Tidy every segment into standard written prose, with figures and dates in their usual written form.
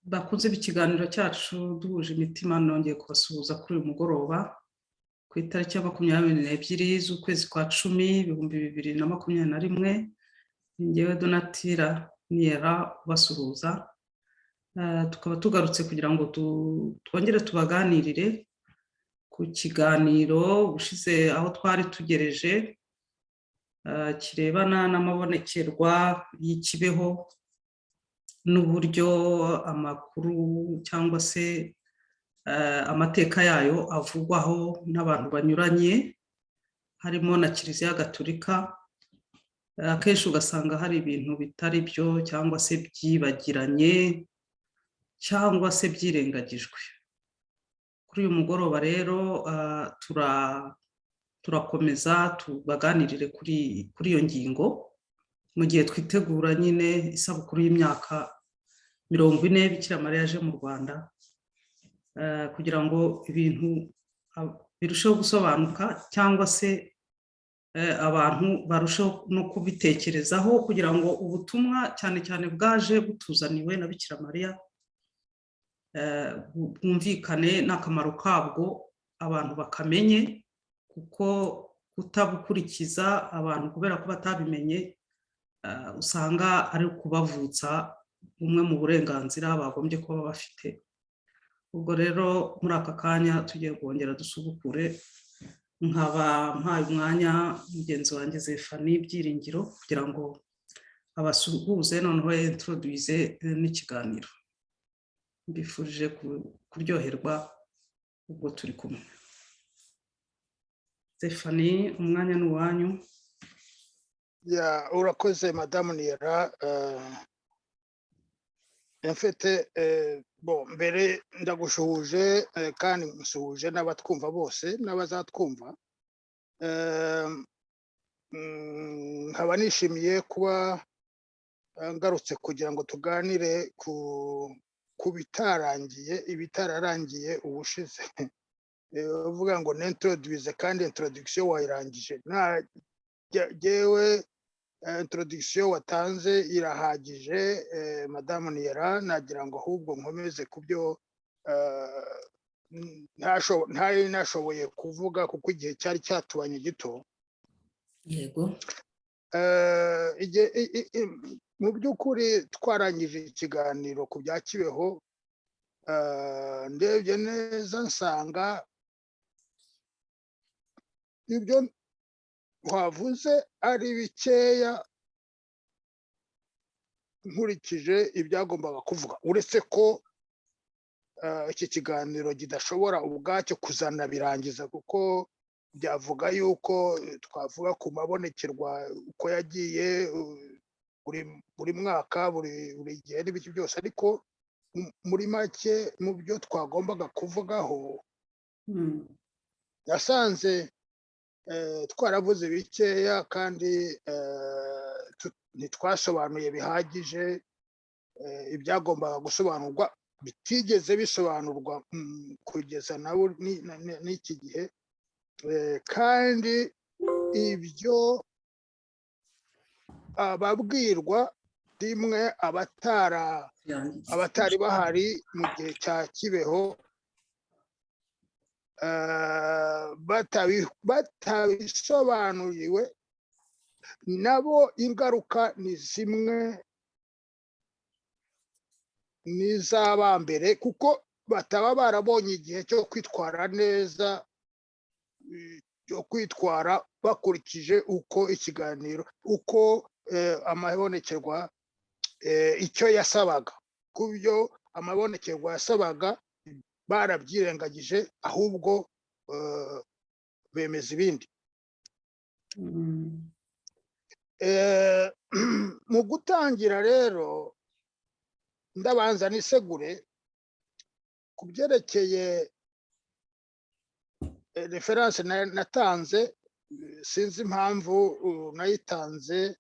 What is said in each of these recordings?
bakunze ikiganiro cyacu duhuje imitima nongeye kubasuhuza kuri uyu mugoroba ku itariki ya 22 z'ukwezi kwa 10 2021 njyewe Donatira Niera basuhuza tukaba tugarutse kugira ngo twongere tubaganirire ku kiganiro ushize aho twari tugereje kirebana n'amabonekerwa y'ikibeho n'uburyo amakuru cyangwa se amateka yayo avugwaho n'abantu banyuranye harimo na Kiliziya Gatolika. Akenshi ugasanga hari ibintu bitari byo cyangwa se byibagiranye cyangwa se byirengagijwe. Kuri uyu mugoroba rero turakomeza tubaganirire kuri iyo ngingo mu gihe twitegura nyine isabukuru y'imyaka 40 Bikira Mariya yaje mu Rwanda, kugira ngo ibintu birusheho gusobanuka cyangwa se abantu barusheho no kubitekerezaho kugira ngo ubutumwa cyane cyane bwaje butuzaniwe na Bikira Mariya bwumvikane n'akamaro kabwo abantu bakamenye, kuko kutabukurikiza abantu kubera ko batabimenye usanga ari kubavutsa umwe mu burenganzira bagombye kuba bafite. Ubwo rero muri aka kanya tugiye kongera dusubukure, nkaba mpaye umwanya mugenzi wanjye Zefani Byiringiro kugira ngo abasuhuze noneho introduce n'ikiganiro. Mbifurije kuryoherwa ubwo turi kumwe. Zefani, umwanya ni uwanyu. Urakoze Madame Niera. Mfite mbere ndagushuhuje kandi musuhuje n'abatwumva bose n'abazatwumva. Nkaba nishimiye kuba ngarutse kugira ngo tuganire ku ibitararangiye ubushize. Uvuga ngo n'introduce kandi introduction wayirangije. Jewe introduction watanze irahagije Madame Niera, nagira ngo ahubwo nkomeze kubyo ntari nashoboye kuvuga kuko igihe cyari cyatubanye gito. Yego. Mu by'ukuri twarangije ikiganiro ku bya Kibeho, ndebye neza nsanga ibyo wavuze ari bikeya nkurikije ibyagombaga kuvuga, uretse ko iki kiganiro kidashobora ubwacyo kuzana birangiza, kuko byavuga yuko twavuga ku mabonekerwa uko yagiye buri mwaka buri gihe n'ibiki byose, ariko muri make mu byo twagombaga kuvugaho yasanze twaravuze bikeya kandi ntitwasobanuye bihagije ibyagombaga gusobanurwa, bitigeze bisobanurwa kugeza n'iki gihe. Kandi ibyo ababwirwa rimwe abatari bahari mu gihe cya Kibeho batabisobanuriwe nabo ingaruka ni zimwe n'iz'abambere, kuko bataba barabonye igihe cyo kwitwara neza, cyo kwitwara bakurikije uko ikiganiro uko amabonekerwa icyo yasabaga. Ku byo amabonekerwa yasabaga barabyirengagije, ahubwo bemeza ibindi. Mu gutangira rero ndabanza nisegure ku byerekeye reference natanze. Sinzi impamvu nayitanze.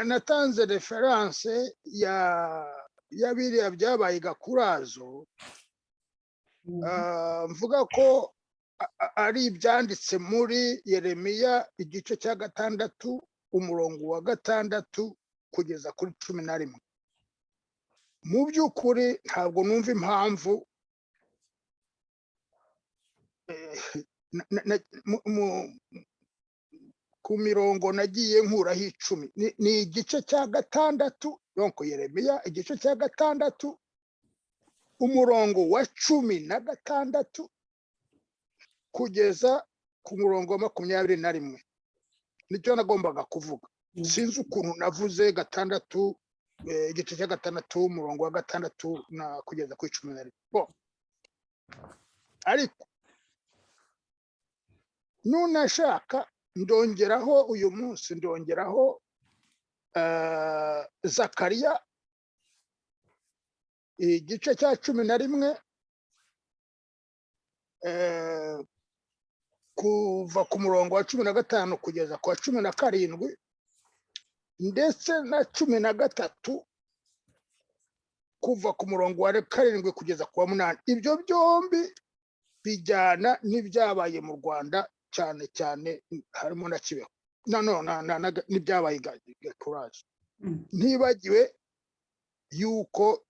Natanze reference ya biriya byabaye Gakurazo, mvuga ko ari ibyanditse muri Yeremiya igice cya 6 umurongo wa 6 kugeza kuri 11. mu by'ukuri ntabwo numva impamvu ku mirongo nagiye nkuraho 10 ni igice cya 6 donc Yeremiya igice cya 6 umurongo wa 16 kugeza ku murongo wa 21 nicyo nagombaga kuvuga. Sinzi ukuntu navuze 6 igice cya 6 umurongo wa 6 na kugeza ku 11. Bo ariko nunashaka ndongeraho uyu munsi ndongeraho Zakariya igice cya 11 kuva ku murongo wa 15 kugeza ku wa 17 ndetse na 13 kuva ku murongo wa 7 kugeza ku wa 8. Ibyo byombi bijyana n'ibyabaye mu Rwanda cyane cyane harimo na Kibeho n'ibyabaye Gakurazo. Ntibagiwe yuko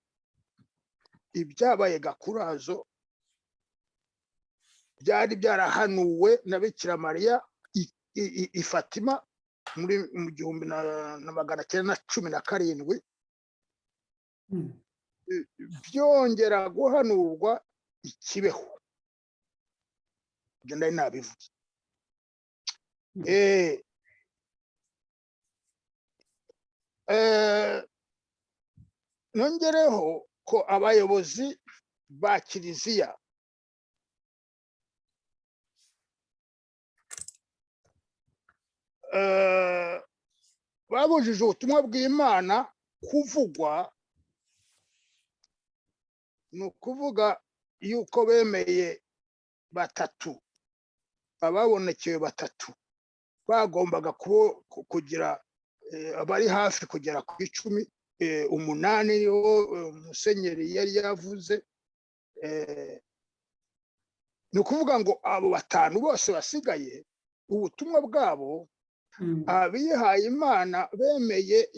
ibyabaye Gakurazo byari byarahanuwe na Bikira Mariya i Fatima mu 1917 byongera guhanurwa i Kibeho. Ibyo ndari nabivuze. Nongereho ko abayobozi ba Kiliziya babujije ubutumwa bw'Imana kuvugwa. Ni ukuvuga yuko bemeye 3 ababonekewe 3 bagombaga kugira abari hafi kugera ku 10. 8 niho Musenyeri yari yavuze. Ni ukuvuga ngo abo 5 bose basigaye ubutumwa bwabo abihaye Imana bemeye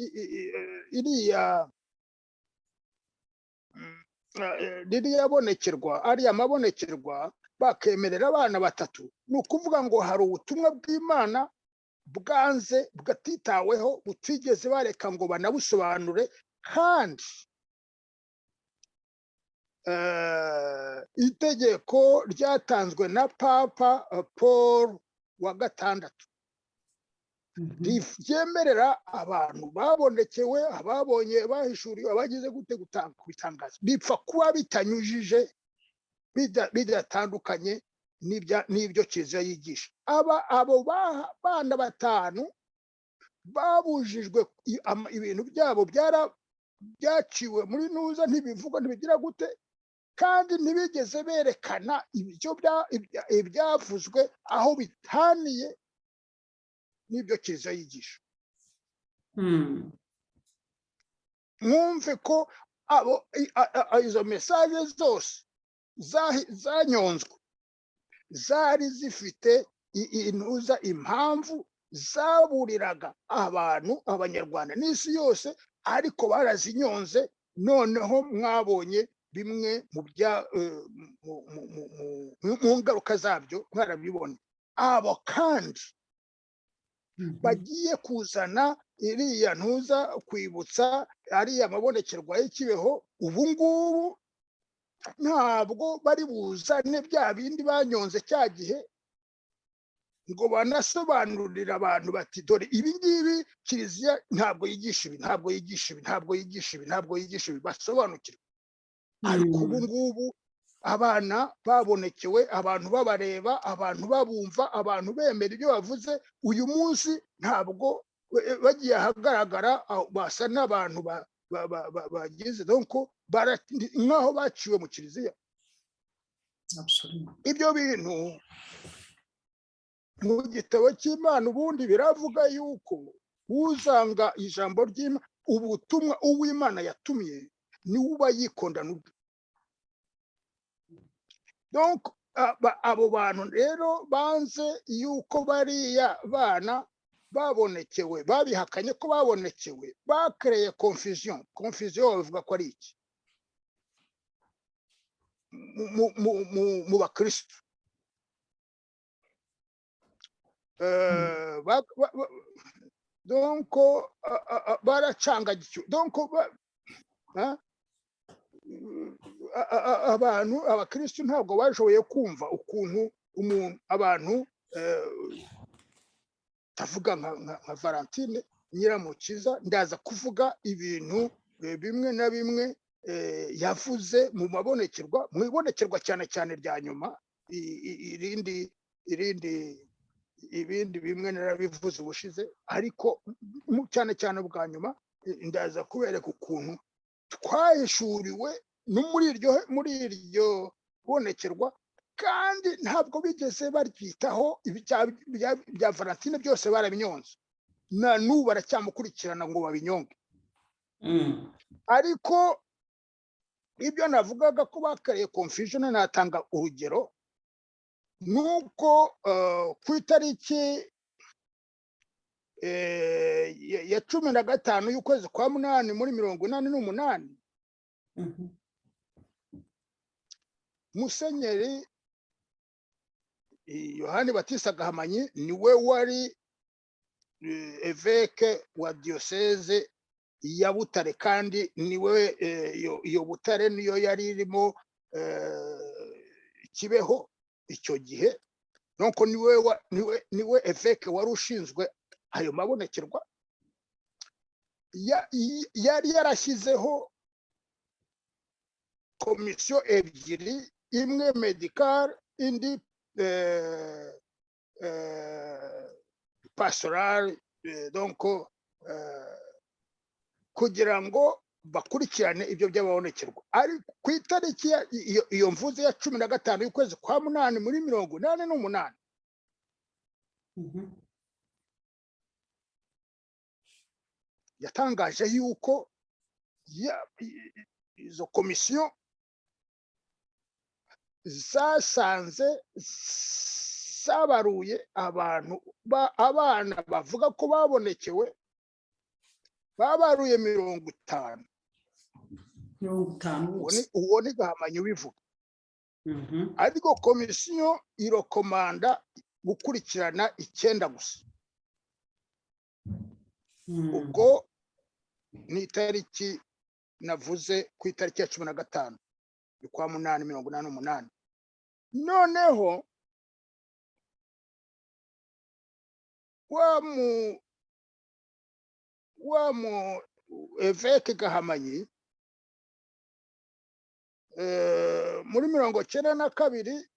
ririya bonekerwa ari amabonekerwa bakemerera abana 3. Ni ukuvuga ngo hari ubutumwa bw'Imana bwanze bwatitaweho butigeze bareka ngo banabusobanure. Kandi itegeko ryatanzwe na Papa Paul wa 6 ryemerera abantu babonekewe ababonye bahishuriwe abagize gute gutanga kubitangaza bipfa kuba bitanyujije bidatandukanye n'ibyo Kiliziya yigisha. Abo bana 5 babujijwe ibintu byabo byaciwe muri nuza ntibivugwa ntibigira gute, kandi ntibigeze berekana ibyo ibyavuzwe aho bitaniye n'ibyo Kiliziya yigisha. Mwumve ko izo mesaje zose zanyonzwe zari zifite intuza impamvu zaburiraga abantu abanyarwanda n'isi yose, ariko barazinyonze. Noneho mwabonye bimwe mu ngaruka zabyo mwarabibona. Abo kandi bagiye kuzana iriya ntuza kwibutsa ariya mabonekerwa y'Kibeho. Ubu ngubu ntabwo bari buzane bya bindi banyonze cya gihe ngo banasobanurira abantu bati dore ibi ngibi Kiliziya ntabwo yigisha ibi, ntabwo yigisha ibi, ntabwo yigisha ibi, ntabwo yigisha ibi, basobanukirwa. Ariko ubu ngubu abana babonekewe, abantu babareba, abantu babumva, abantu bemera ibyo bavuze. Uyu munsi ntabwo bagiye ahagaragara basa n'abantu bagize donc nkaho baciwe mu Kiliziya. Ibyo bintu mu gitabo cy'Imana ubundi biravuga yuko uzanga ijambo ry'Imana, ubutumwa uw'Imana yatumye niwe uba yikonda n'ubwe. Donc abo bantu rero banze yuko bariya bana babonekewe, babihakanye ko babonekewe, bakreye confusion bavuga ko ari iki. mu bakristo donc baracangagiye donc abantu abakristo ntabwo bashoboye kumva ukuntu abantu tavuga nka Valentine Nyiramukiza ndaza kuvuga ibintu bimwe na bimwe yavuze mu mabonekerwa mu ibonekerwa cyane cyane rya nyuma ibindi bimwe narabivuze ubushize ariko cyane cyane bwa nyuma ndaza kubereka ukuntu twahishuriwe no muri iryo bonekerwa kandi ntabwo bigeze baryitaho bya Valentine byose barabinyonze na n'ubu baracyamukurikirana ngo babinyonge ariko ibyo navugaga ko bakariye confusion natanga urugero nuko ku itariki ya 15 y'ukwezi kwa munani muri 1988 Musenyeri Yohani Batista Gahamanyi niwe wari evêque wa diocese ya Butare kandi niwe iyo Butare niyo yari irimo Kibeho icyo gihe nuko niwe evêque wari ushinzwe ayo mabonekerwa yari yarashyizeho komisiyo ebyiri imwe medical indi pastoral donc kugira ngo bakurikirane ibyo by'ababonekerwa ari ku itariki iyo mvuze ya 15 y'ukwezi kwa munani muri 1988 yatangaje yuko izo komisiyo zasanze sabaruye abana bavuga ko babonekewe babaruye 50 uwo ni Gahamanyi ubivuga ariko komisiyo irokomanda gukurikirana 9 gusa ubwo ni itariki navuze ku itariki ya 15 y'ukwa munani 1988 noneho wa mu evêque Gahamanyi muri 1992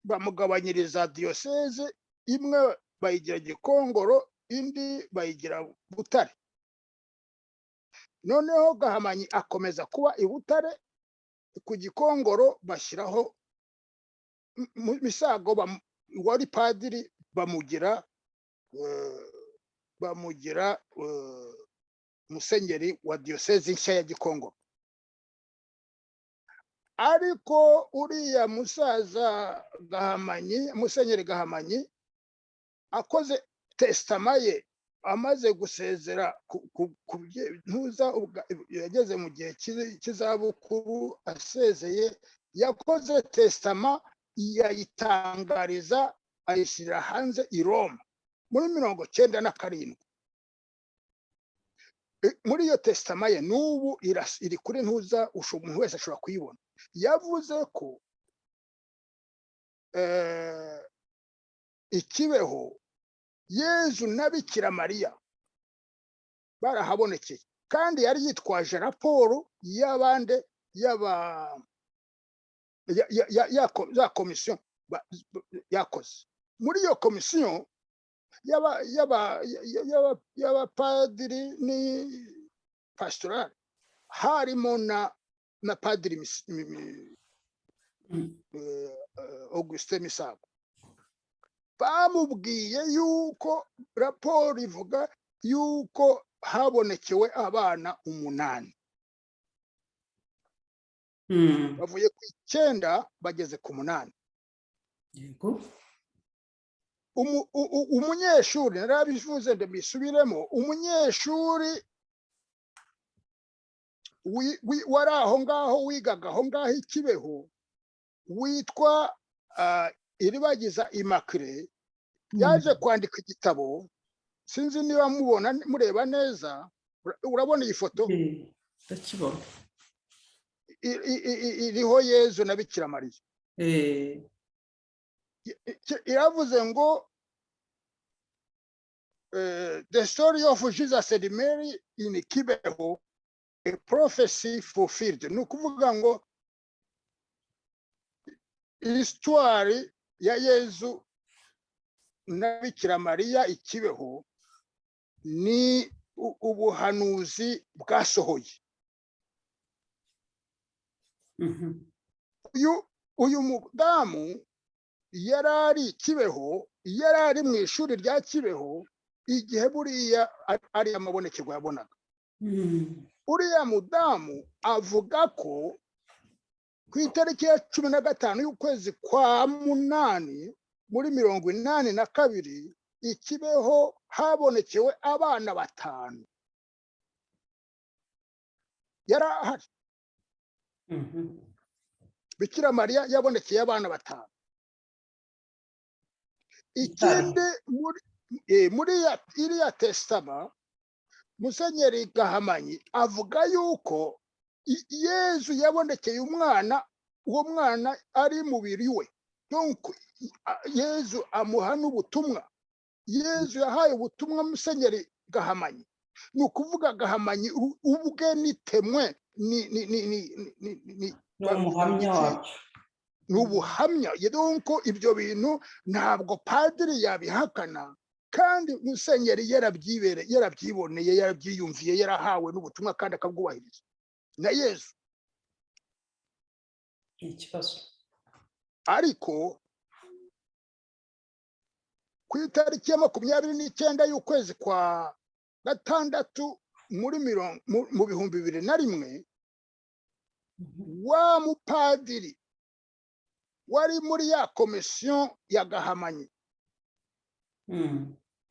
bamugabanyiriza diocese imwe bayigira Gikongoro indi bayigira Butare noneho Gahamanyi akomeza kuba i Butare ku Gikongoro bashyiraho Misago wari padiri bamugira musenyeri wa diocese nshya ya Gikongoro ariko uriya musaza Gahamanyi musenyeri Gahamanyi akoze testament ye amaze gusezera ntuza yageze mu gihe kizabukuru asezeye yakoze testament yayitangariza ayishyira hanze i Roma muri 1997 muri iyo testament ye n'ubu iri kuri ntuza umuntu wese ashobora kuyibona yavuze ko ikibeho Yezu na Bikira Mariya barahabonekeye kandi yari yitwaje raporo y'abande ya komisiyo yakoze muri iyo komisiyo y'abapadiri ni pastoral harimo na padiri Augustin Misago bamubwiye yuko raporo ivuga yuko habonekewe abana 8 bavuye ku 9 bageze ku 8 yego umunyeshuri narabivuze ndabisubiremo umunyeshuri wari aho ngaho wigaga aho ngaho i Kibeho witwa Iribagiza Immaculée yaje kwandika igitabo sinzi niba mubona mureba neza urabona iyi foto ndakibona iriho Yezu na Bikira Mariya iravuze ngo the story of Jesus and Mary in Kibeho, a prophecy fulfilled. Ni ukuvuga ngo histoire ya Yezu na Bikira Mariya i Kibeho ni ubuhanuzi bwasohoye. Uyu mudamu yarari Kibeho, yarari mu ishuri rya Kibeho igihe buriya ari Amabonekerwa yabonaga. Uriya mudamu avuga ko ku itariki ya 15 y'ukwezi kwa munani muri 82 i Kibeho habonekewe abana 5. Yarahari. Bikira Mariya yabonekeye abana 5. Ikindi muri iriya testama Musenyeri Gahamanyi avuga yuko Yezu yabonekeye umwana, uwo mwana ari mubiri we. Donc Yezu amuha n'ubutumwa. Yezu yahaye ubutumwa Musenyeri Gahamanyi. Ni ukuvuga Gahamanyi ubwe ni temwe ni umuhamya wacu. Nubuhamya. Donc ibyo bintu ntabwo padiri yabihakana kandi Musenyeri yarabyiboneye yarabyiyumviye yarahawe n'ubutumwa kandi akabwubahiriza na Yezu. Ikibazo Ariko ku itariki ya 29 y'ukwezi kwa gatandatu muri mu 2001 wa mupadiri wari muri ya komisiyo ya Gahamanyi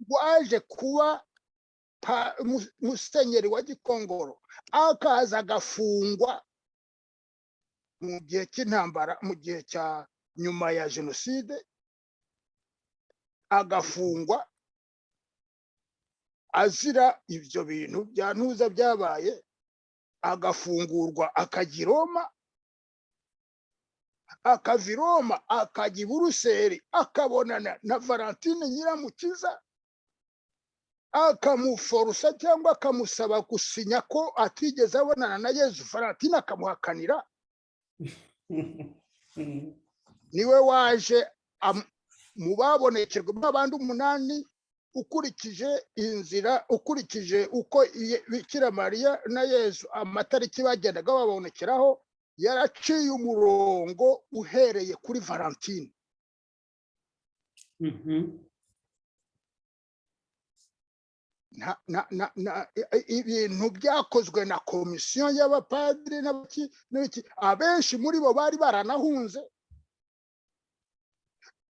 waje kuba Musenyeri wa Gikongoro akaza agafungwa mu gihe cy'intambara, mu gihe cya nyuma ya jenoside, agafungwa azira ibyo bintu bya ntuza byabaye, agafungurwa akajya i Roma, akava i Roma akajya i Buruseli akabonana na Valentine Nyiramukiza, akamuforusa cyangwa akamusaba gusinya ko atigeze abonana na Yezu. Valentine akamuhakanira. Niwe waje mu babonekerwa abandi 8 ukurikije inzira, ukurikije uko Bikira Mariya na Yezu amatariki bagendaga babonekeraho, yaraciye umurongo uhereye kuri Valentine. Ibintu byakozwe na komisiyo y'abapadiri n'iki, abenshi muri bo bari baranahunze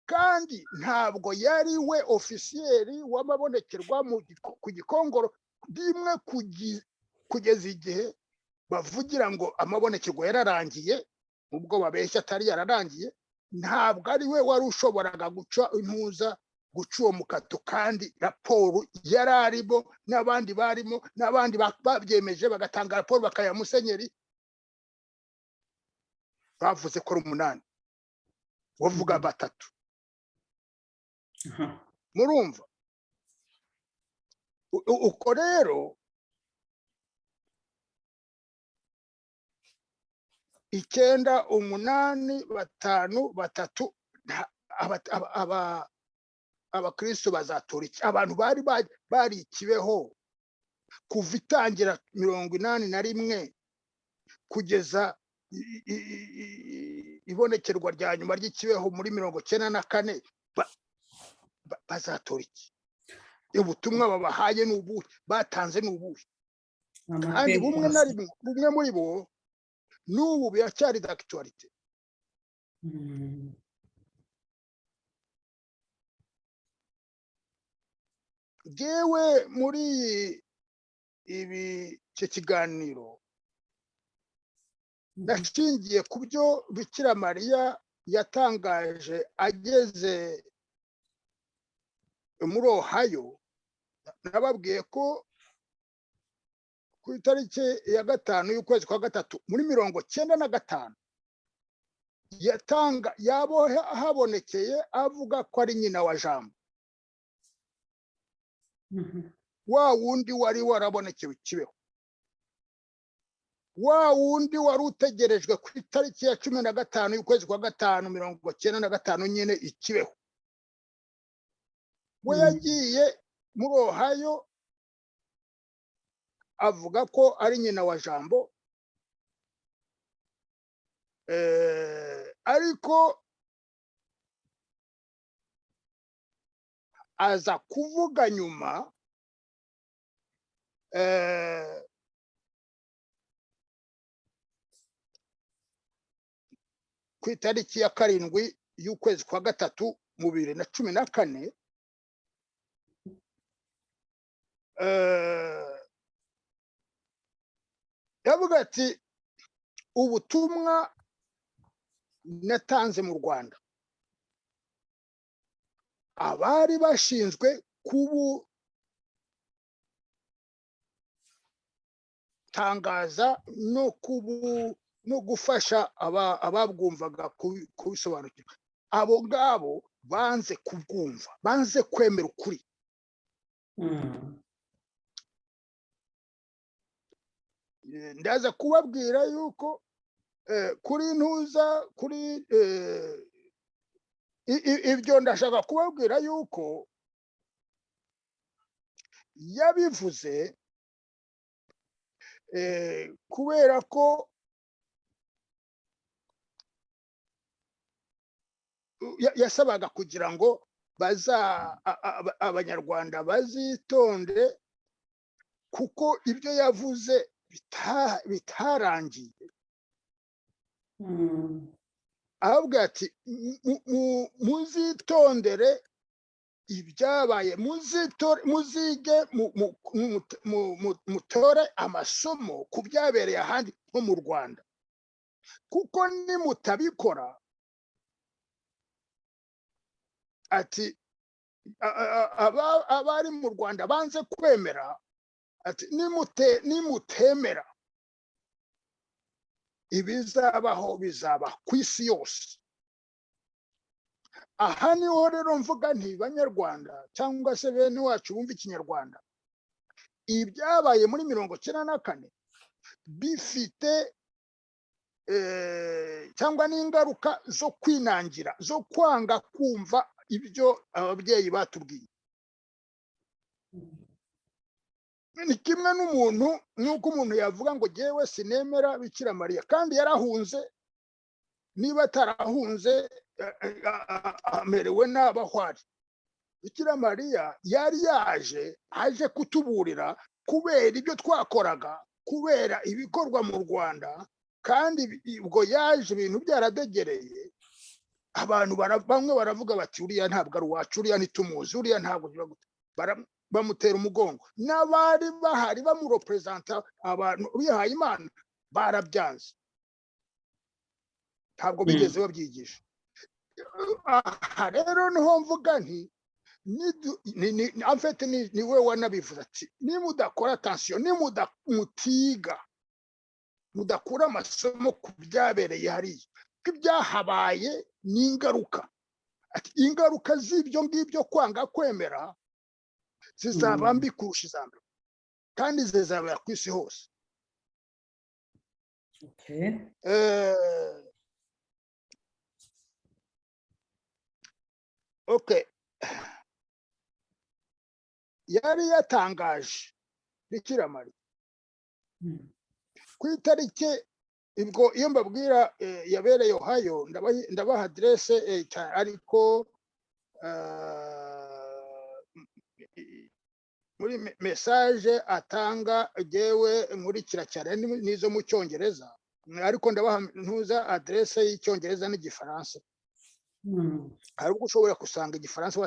kandi ntabwo yari we ofisiyeri w'Amabonekerwa ku Gikongoro rimwe kugeza igihe bavugira ngo Amabonekerwa yararangiye, ubwo babeshya atari yararangiye. Ntabwo ari we wari ushoboraga guca intuza, guca uwo mukato, kandi raporo yararimo n'abandi barimo, n'abandi babyemeje bagatanga raporo bakaya Musenyeri. Bavuze ko ari 8 wavuga 3. Murumva uko rero 9, 8, 5, 3 abakristo bazatora iki? Abantu bari Kibeho kuva itangira 81 kugeza ibonekerwa rya nyuma ry'Ikibeho muri 94 bazatora iki? Ubutumwa babahaye n'ubuhe, batanze n'ubuhe? Kandi bumwe muri bo n'ubu biracyari d'actualité. Jewe muri icyo kiganiro nashingiye ku byo Bikira Mariya yatangaje ageze muri Ohio. Nababwiye ko ku itariki ya 5 y'ukwezi kwa gatatu muri 1995 yabo habonekeye avuga ko ari nyina wa Jambo, wa wundi wari warabonekewe Kibeho, wa wundi wari utegerejwe ku itariki ya 15 y'ukwezi kwa gatanu 1995 nyine Kibeho. We yagiye muri Ohio avuga ko ari nyina wa Jambo, ariko aza kuvuga nyuma ku itariki ya 7 y'ukwezi kwa gatatu 2014 yavuga ati ubutumwa natanze mu Rwanda abari bashinzwe kubutangaza no gufasha ababwumvaga kubisobanukirwa, abo ngabo banze kubwumva, banze kwemera ukuri. Ndaza kubabwira yuko kuri ntuza kuri ibyo ndashaka kubabwira yuko yabivuze kubera ko yasabaga kugira ngo abanyarwanda bazitonde, kuko ibyo yavuze bitarangiye. Ahubwo ati muzitondere ibyabaye, muzige mutore amasomo ku byabereye ahandi nko mu Rwanda, kuko nimutabikora ati abari mu Rwanda banze kwemera, ati nimutemera ibizabaho bizaba ku isi yose. Aha niho rero mvuga nti banyarwanda cyangwa se bene wacu bumva ikinyarwanda, ibyabaye muri 1994 bifite cyangwa n'ingaruka zo kwinangira, zo kwanga kumva ibyo ababyeyi batubwiye. Ni kimwe n'umuntu, nuko umuntu yavuga ngo jewe sinemera Bikira Mariya, kandi yarahunze. Niba atarahunze amerewe n'abahwari. Bikira Mariya yari aje kutuburira kubera ibyo twakoraga, kubera ibikorwa mu Rwanda, kandi ubwo yaje ibintu byaradegereye. Abantu bamwe baravuga bati uriya ntabwo ari uwacu, uriya ntitumuzi, uriya ntabwo bamutera umugongo. N'abari bahari bamurepresenta, abantu bihaye Imana barabyanze, ntabwo bigeze babyigisha. Aha rero niho mvuga nti afite ni we wanabivuze ati nimudakora attention, nimudakura amasomo ku byabereye hariya, ko ibyahabaye n'ingaruka, ati ingaruka z'ibyo ngibyo kwanga kwemera zizaba mbi kurusha iza mbere, kandi zizabera ku isi hose. Okay. Yari yatangaje Bikira Mariya ku itariki, ibwo iyo mbabwira yabereye Ohio ndabaha adresse, ariko muri message atanga jewe nkurikira cyane nizo mu Cyongereza, ariko ndabaha ntuza adresse y'Icyongereza n'Igifaransa. Hari ubwo ushobora gusanga Igifaransa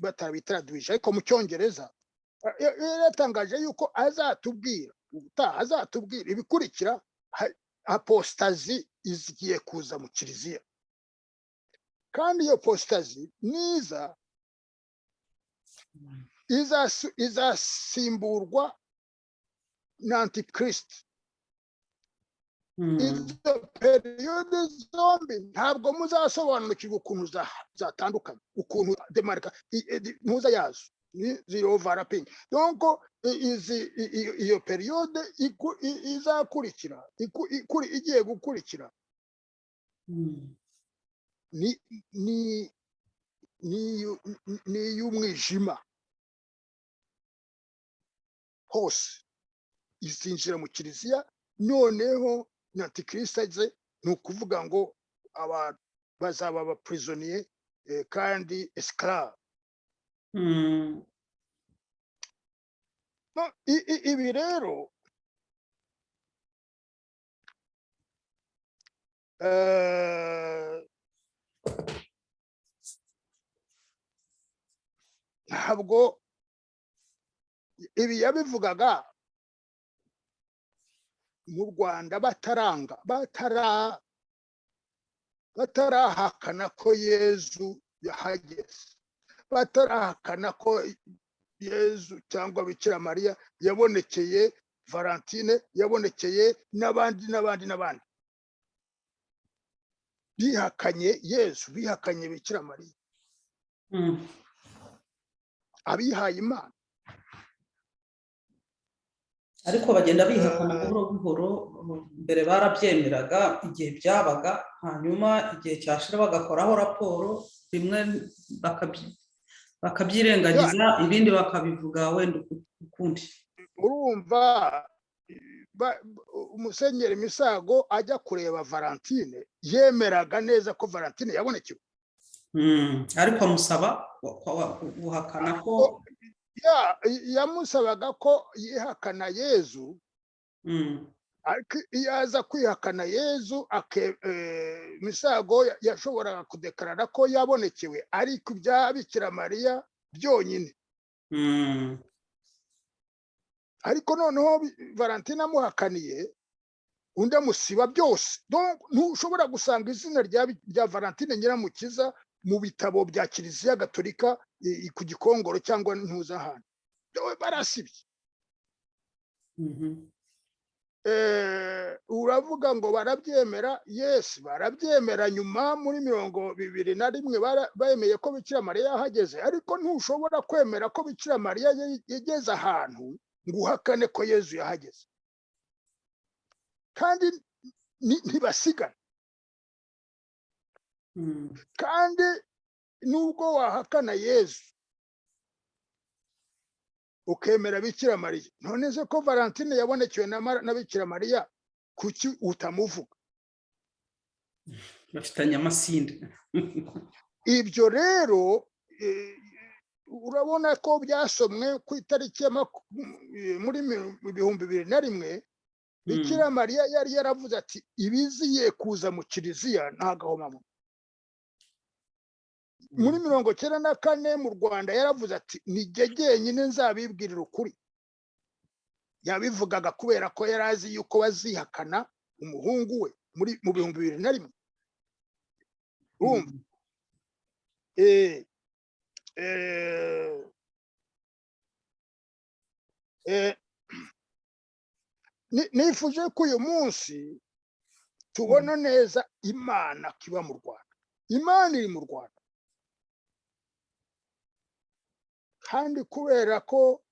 batarabitradwije, ariko mu Cyongereza yatangaje yuko azatubwira ibikurikira apostazi izigiye kuza mu kiliziya, kandi iyo apostazi niza izasimburwa na antikristo. Izo periyode zombi ntabwo muzasobanukirwa ukuntu zatandukanye, ukuntu demarika muza yazo ziri overlapping. Donc iyo periyode izakurikira igiye gukurikira ni y'umwijima hose izinjira mu kiliziya. Noneho na antikristo aze, ni ukuvuga ngo abantu bazaba abaprisonnier kandi esclave. Ibi rero ntabwo ibi yabivugaga mu Rwanda batarahakana ko Yezu yahageze, batarahakana ko Yezu cyangwa Bikira Mariya yabonekeye Valentine, yabonekeye n'abandi. Bihakanye Yezu, bihakanye Bikira Mariya, abihaye Imana. ariko bagenda bihakana buhoro buhoro. Mbere barabyemeraga igihe byabaga, hanyuma igihe cyashira bagakoraho raporo, rimwe bakabyirengagiza, ibindi bakabivuga wenda ukundi. Urumva Musenyeri Misago ajya kureba Valentine, yemeraga neza ko Valentine yabonekewe, ariko amusaba guhakana ko yamusabaga ko yihakana Yezu. Ariko iyo aza kwihakana Yezu, Misago yashoboraga kudekarara ko yabonekewe ariko ibya Bikira Mariya byonyine. Ariko noneho Valentine amuhakaniye, undi amusiba byose. Donc ntushobora gusanga izina rya Valentine Nyiramukiza mu bitabo bya Kiliziya Gatolika ku Gikongoro cyangwa ntuzahana. Barasibye. Uravuga ngo barabyemera. Yes, barabyemera. Nyuma muri 2021 bemeye ko Bikira Mariya yahageze, ariko ntushobora kwemera ko Bikira Mariya yageze ahantu ngo uhakane ko Yezu yahageze. Kandi ntibasigana. Kandi nubwo wahakana Yezu ukemera Bikira Mariya, none se ko Valentine yabonekewe na Bikira Mariya, kuki utamuvuga? bafitanye amasinde. Ibyo rero urabona ko byasomwe ku itariki muri 2021. Bikira Mariya yari yaravuze ati ibiziye kuza mu kiliziya nta gahomamo. Muri 1994 mu Rwanda yaravuze ati nigege nyine nzabibwirira ukuri. Yabivugaga kubera ko yarazi yuko bazihakana umuhungu we mu 2021. Urumva? Nifuje ko uyu munsi tubona neza Imana kiba mu Rwanda. Imana iri mu Rwanda, kandi kubera ko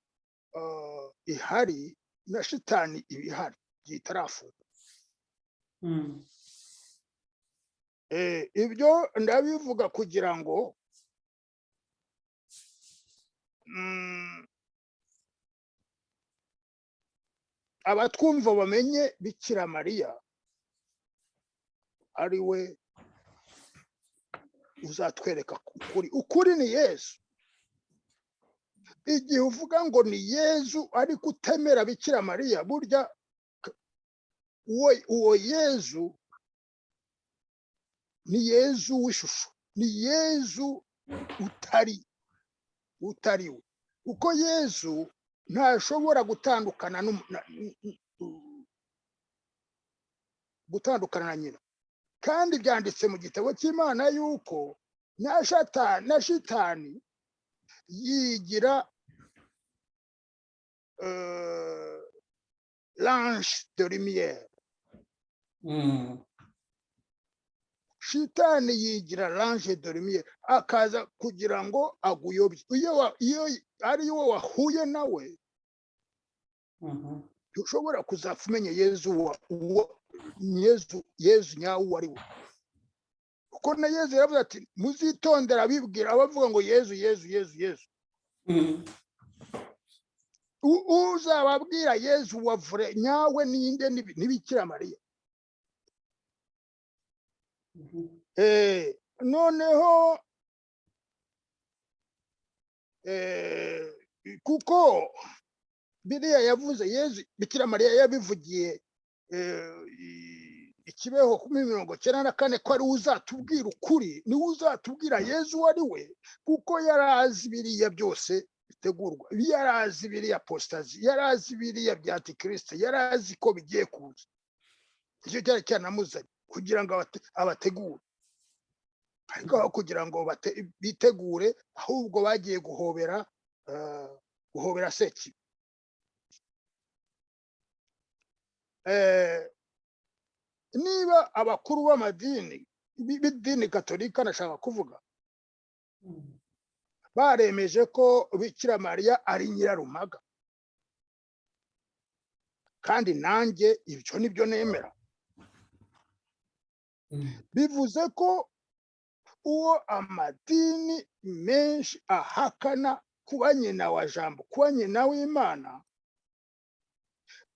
ihari na shitani ibihari yitarafunga. Ibyo ndabivuga kugira ngo abatwumva bamenye Bikira Mariya ari we uzatwereka ukuri ni Yesu. Igihe uvuga ngo ni Yesu ariko utemera Bikira Mariya, burya uwo Yesu ni Yesu w'ishusho, ni Yesu utari we. Uko Yesu ntashobora gutandukana gutandukana na nyina, kandi byanditse mu gitabo cy'Imana yuko na shitani yigira l'ange de lumière. Shitani yigira l'ange de lumière akaza kugira ngo aguyobye. Iyo ari wowe wahuye nawe ushobora kuzafumenya Yezu nyawo ari we. Kuko na Yezu yaravuze ati muzitondera abibwira abavuga ngo Yezu. Uzababwira Yezu wavure nyawe ninde n'Bikira Mariya. Noneho kuko Biriya yavuze Yezu Bikira Mariya yabivugiye Kibeho 94 ko ari uzatubwira ukuri, ni uzatubwira Yezu ari we, kuko yarazi biriya byose bitegurwa, yarazi biriya apostazi, yarazi biriya bya Antikristo, yarazi ko bigiye kuza. Icyo cyari cyanamuzanye kugira ngo abategure, ariko kugira ngo bitegure ahubwo bagiye guhobera Sekibi. Niba abakuru b'amadini b'idini Gatolika nashaka kuvuga baremeje ko Bikira Mariya ari Nyirarumaga, kandi nanjye ibyo nibyo nemera, bivuze ko uwo amadini menshi ahakana kuba nyina wa jambo, kuba nyina w'Imana,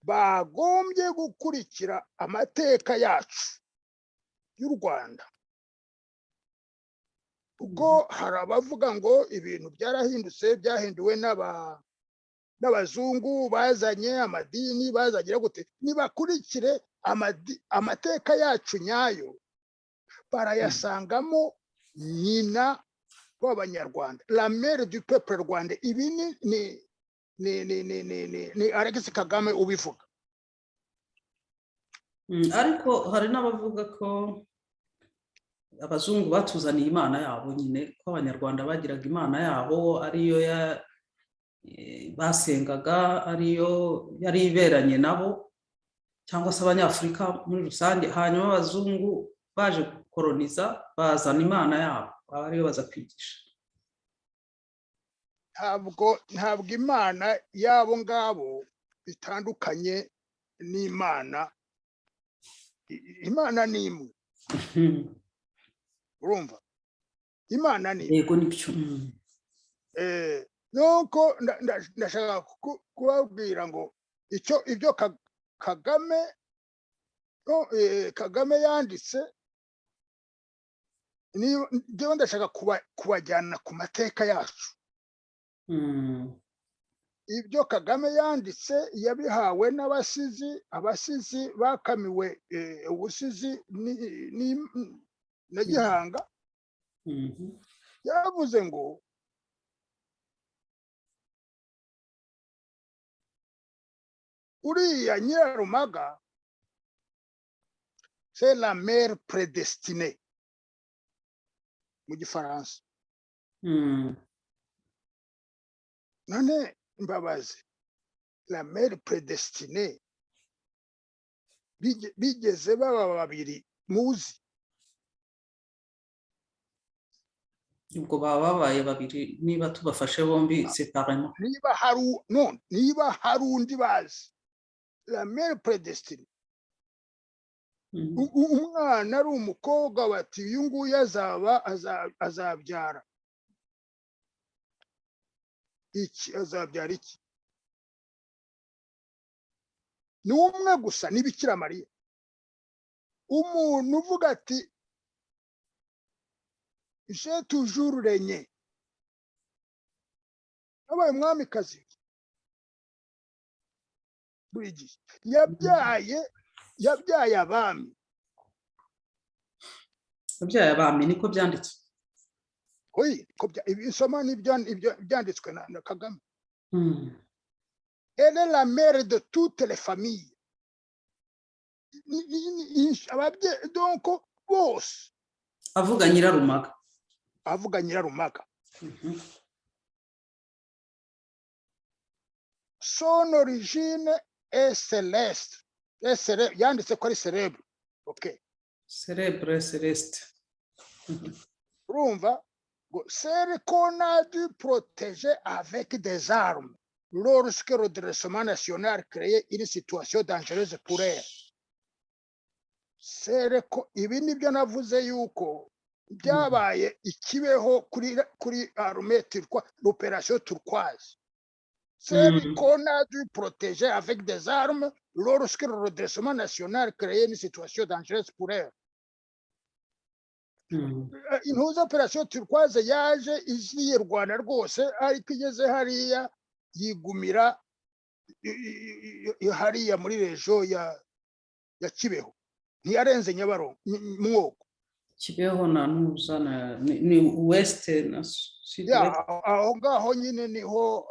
bagombye gukurikira amateka yacu y'u Rwanda. Ubwo hari abavuga ngo ibintu byarahindutse, byahinduwe n'abazungu bazanye amadini, bazagira gute. Nibakurikire amateka yacu nyayo, barayasangamo nyina w'Abanyarwanda, la mère du peuple rwandais. Ibi ni Alex Kagame ubivuga. Ariko hari n'abavuga ko abazungu batuzaniye Imana yabo nyine, ko Abanyarwanda bagiraga Imana yabo ariyo basengaga, ariyo yari iberanye nabo, cyangwa se Abanyafurika muri rusange. Hanyuma abazungu baje gukoloniza bazana Imana yabo, ariyo baza kwigisha. Ntabwo Imana yabo ngabo bitandukanye n'Imana. Imana ni imwe. Urumva? Imana ni yego nibyo. nuko ndashaka kubabwira ngo ibyo Kagame yanditse, niyo ndashaka kubajyana ku mateka yacu. Ibyo Kagame yanditse yabihawe n'abasizi, abasizi bakamiwe ubusizi na Gihanga. Yavuze ngo uriya Nyirarumaga c'est la mère prédestinée mu Gifaransa. None mbabazi, la mère prédestinée bigeze baba babiri muzi? Ubwo baba babaye babiri niba tubafashe bombi séparément. Niba hari undi bazi, la mère prédestinée. Umwana ari umukobwa bati uyu nguyu azabyara iki, azabyara iki? Ni umwe gusa, ni Bikira Mariya. Umuntu uvuga ati j'ai toujours régné, abaye umwamikazi buri gihe, yabyaye abami. Yabyaye abami niko byanditse. Oui, ibisoma byanditswe na Kagame. Elle est la mère de toutes les familles. ababyeyi donc bose avuga Nyirarumaga. avuga Nyirarumaga. Son origine est céleste. Yanditse ko ari célèbre. Okay. Célèbre Céleste. Urumva ngo celle qu'on a dû protéger avec des armes lorsque le redressement national créait une situation dangereuse pour elle. Celle ko ibi nibyo navuze yuko byabaye ikibeho kuri armée turquoise, l'opération turquoise. Celle qu'on a dû protéger avec des armes lorsque le redressement national créait une situation dangereuse pour elle. Intuza operation turquoise yaje iziye Rwanda rwose ariko igeze hariya yigumira hariya muri rejo ya Kibeho, ntiyarenze Nyabarongo Mwoko. Kibeho na Nuzana ni west na sud. Aho ngaho nyine niho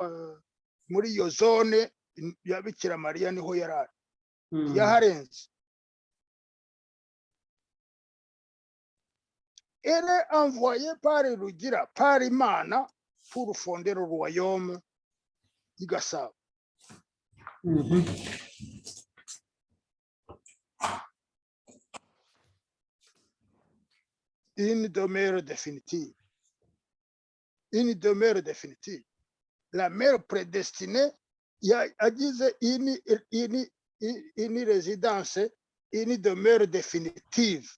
muri iyo zone ya Bikira Mariya niho yarari yaharenze. Elle est envoyée par Rugira, par Imana, pour fonder le royaume du Gasabo. Une demeure définitive. Une demeure définitive. La mère prédestinée a dit une résidence, une demeure définitive.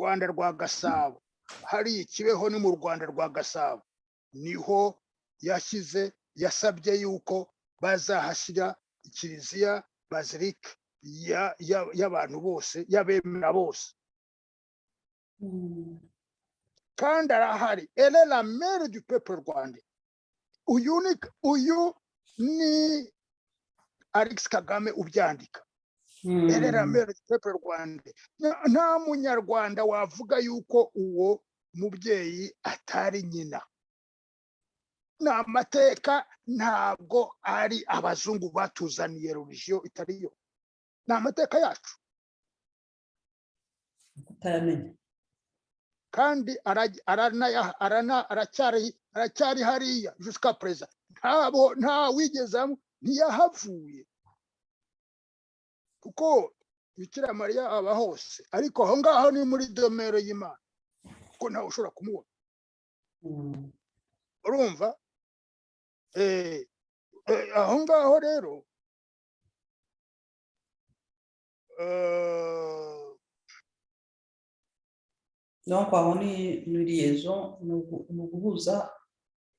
Rwanda rwa Gasabo, hari Kibeho ni mu Rwanda rwa Gasabo, niho yasabye yuko bazahashyira ikiliziya basilique y'abantu bose, y'abemera bose. Kandi arahari, elle est la mère du peuple rwandais. Uyu ni Alex Kagame ubyandika. Elle est la mère du peuple rwandais. Nta munyarwanda wavuga yuko uwo mubyeyi atari nyina. N'amateka ntabwo ari abazungu batuzaniye religion itariyo. N'amateka yacu. Kutayamenya. Kandi aracyari hariya jusqu'à présent. Nta wigezamo ntiyahavuye. Kuko Bikira Mariya aba hose, ariko aho ngaho ni muri demeure y'Imana, kuko ntawe ushobora kumubona. Urumva? Aho ngaho rero donc aho ni liaison no guhuza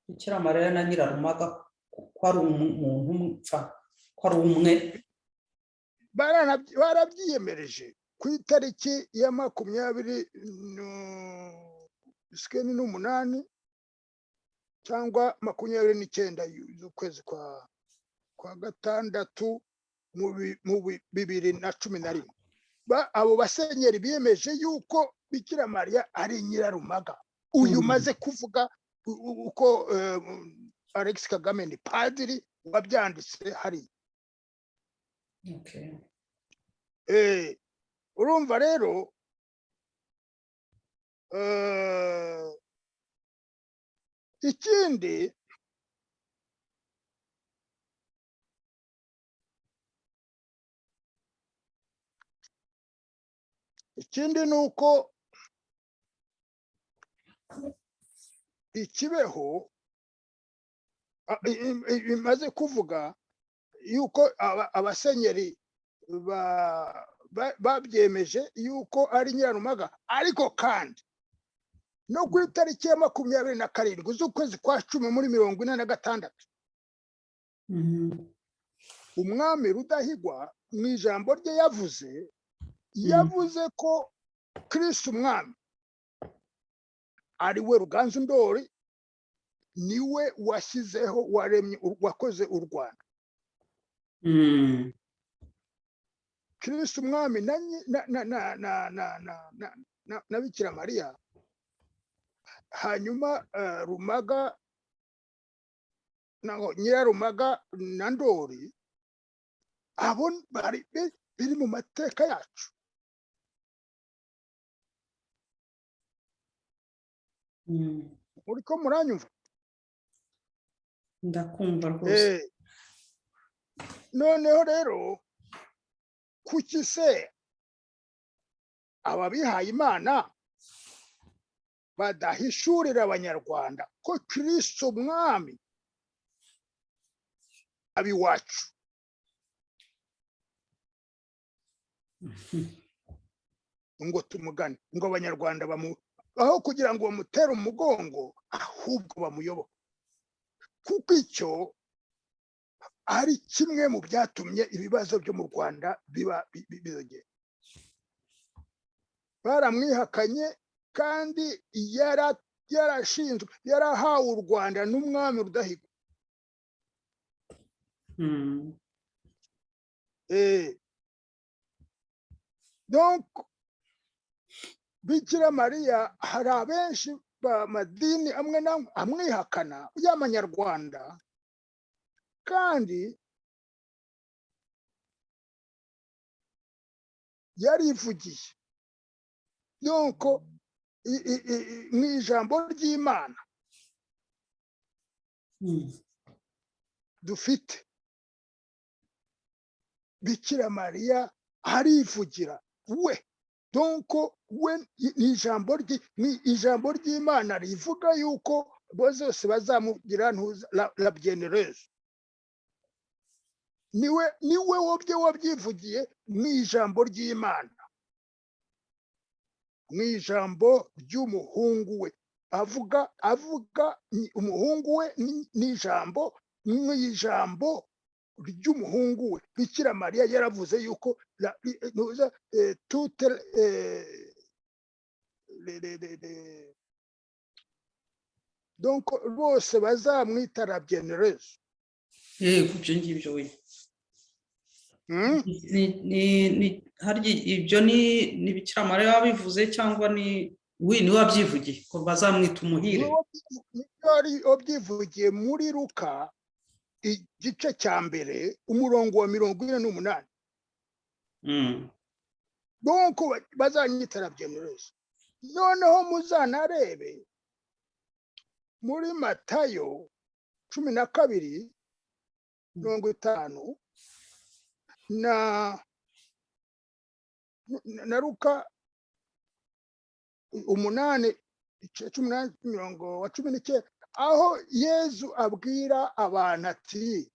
Bikira Mariya na Nyirarumaga ko ari umuntu umupfa, ko ari umwe. barabyiyemereje ku itariki ya 28 cyangwa 29 z'ukwezi kwa gatandatu mu 2011. Abo basenyeri biyemeje yuko Bikira Mariya ari Nyirarumaga. Uyu maze kuvuga uko Alex Kagame ni padiri wabyanditse hari. Okay. Urumva rero ikindi nuko Kibeho imaze kuvuga yuko abasenyeri babyemeje yuko ari Nyirarumaga, ariko kandi no ku itariki ya 27 z'ukwezi kwa 10 muri 1946 umwami Rudahigwa mu ijambo rye yavuze ko Kristo umwami ari we Ruganzu Ndori, niwe washyizeho waremye wakoze u Rwanda. Kristo umwami na Bikira Mariya, hanyuma Rumaga Nyirarumaga na Ndori abo biri mu mateka yacu. Uriko muranyumva? Ndakumva rwose. Noneho rero kuki se ababihaye Imana badahishurira abanyarwanda ko Kristo umwami abiwacu? Ngo tumugane, ngo abanyarwanda aho kugira ngo bamutere umugongo ahubwo bamuyoboke, kuko icyo ari kimwe mu byatumye ibibazo byo mu Rwanda bizogera. Baramwihakanye kandi yarashinzwe, yarahawe u Rwanda n'umwami Rudahigwa. Donc Bikira Mariya hari abenshi b'amadini amwe amwihakana y'amanyarwanda, kandi yarivugiye. Donc mu ijambo ry'Imana dufite, Bikira Mariya arivugira we. Donc we ni ijambo ry'Imana rivuga yuko bose bazamugira la bienheureuse. Niwe wabyivugiye mu ijambo ry'Imana, mu ijambo ry'umuhungu we. Avuga umuhungu we n'ijambo, mu ijambo ry'umuhungu we. Bikira Mariya yaravuze yuko donc bose bazamwita la bienheureuse. Ibyo ngibyo we. Ibyo ni Bikira Mariya wabivuze cyangwa ni wabyivugiye ko bazamwita umuhire? Wabyivugiye muri Luka igice cya mbere umurongo wa 48. Donc bazanyita la bienheureuse. Noneho muzanarebe muri Matayo 12:50 na Luka 8:19 aho Yezu abwira abantu ati,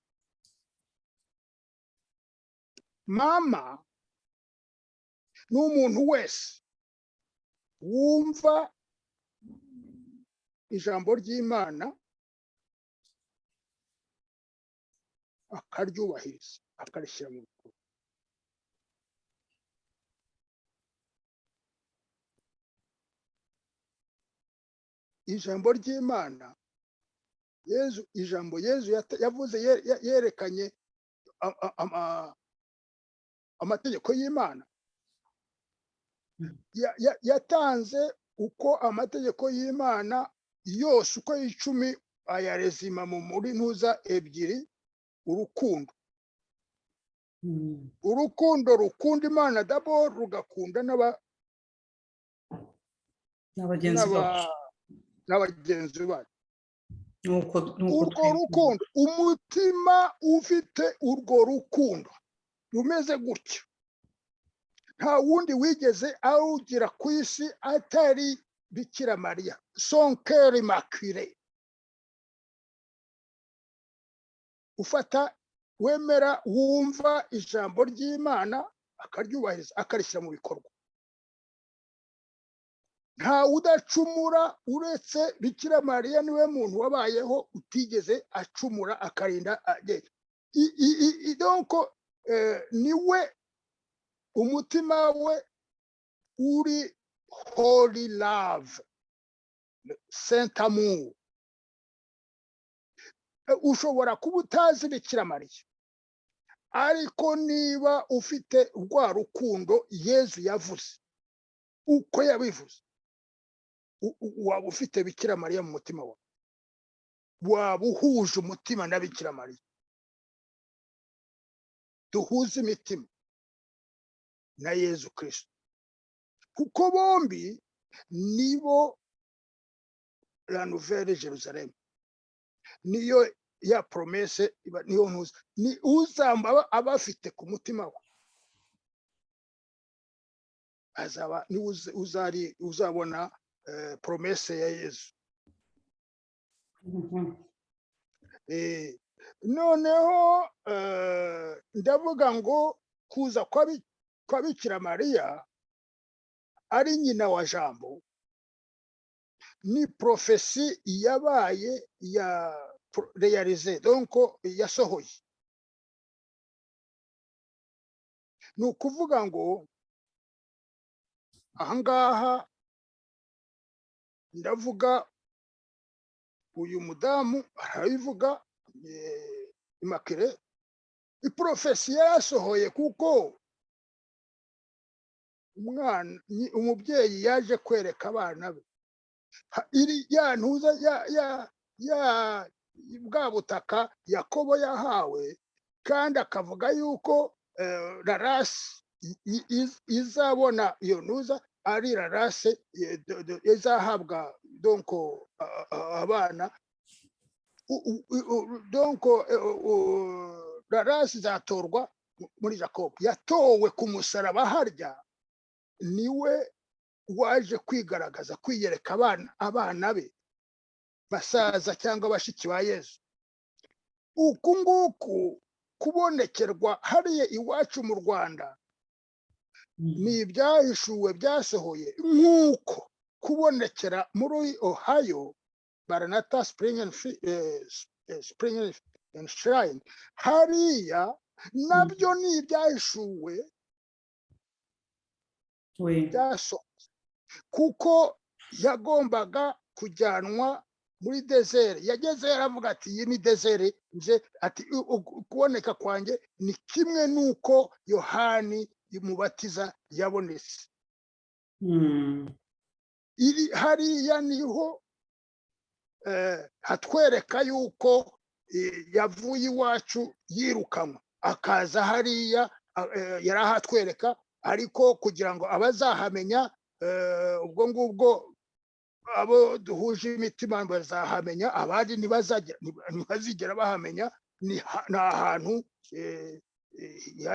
mama n'umuntu wese wumva ijambo ry'Imana akaryubahiriza akarishyira mu bikorwa. Ijambo ry'Imana, ijambo Yezu yavuze, yerekanye amategeko y'Imana. Yatanze uko amategeko y'Imana yose uko 10 ayarezima muri ntuza ebyiri: urukundo rukunda Imana d'abord, rugakunda n'abagenzi bacu. Urwo rukundo, umutima ufite urwo rukundo rumeze gutyo, nta wundi wigeze awugira ku isi atari Bikira Mariya, son cœur immaculé. Ufata, wemera, wumva ijambo ry'Imana akaryubahiriza akarishyira mu bikorwa. Nta udacumura uretse Bikira Mariya. Niwe muntu wabayeho utigeze acumura akarinda donc niwe umutima we uri holy love, saint amour. Ushobora kuba utazi Bikira Mariya, ariko niba ufite rwa rukundo Yezu yavuze uko yabivuze, waba ufite Bikira Mariya mu mutima wawe, waba uhuje umutima na Bikira Mariya. duhuze imitima na Yezu Kristo, kuko bombi nibo la nouvelle Jerusalem, niyo ya promesse, niyo ntuza, ni uzamba abafite ku mutima we azaba ni uzabona promesse ya Yesu. Noneho ndavuga ngo kuza kwa Bikira Mariya ari nyina wa Jambo ni prophétie yabaye ya réalisé, donc yasohoye. Ni ukuvuga ngo ahangaha ndavuga uyu mudamu arabivuga Immaculée, prophétie yasohoye kuko umubyeyi yaje kwereka abana be iri ya ntuza ya bwa butaka Yakobo yahawe, kandi akavuga yuko la race izabona iyo ntuza ari la race izahabwa donc abana, donc la race izatorwa muri Yakobo. Yatowe ku musaraba harya, niwe waje kwigaragaza, kwiyereka abana be basaza cyangwa bashiki ba Yesu. Uku nguku kubonekerwa hariya iwacu mu Rwanda ni ibyahishuwe byasohoye, nk'uko kubonekera muri Ohio Maranatha Spring and Shrine hariya nabyo ni ibyahishuwe byasohoye, kuko yagombaga kujyanwa muri desert. Yageze yaravuga ati iyi ni desert, nje ati kuboneka kwanjye ni kimwe nuko Yohani umubatiza yabonetse. Iri hariya niho hatwereka yuko yavuye iwacu yirukanwa akaza hariya, yarahatwereka, ariko kugira ngo abazahamenya ubwo ngubwo abo duhuje imitima bazahamenya, abandi ntibazigera bahamenya. Ni ahantu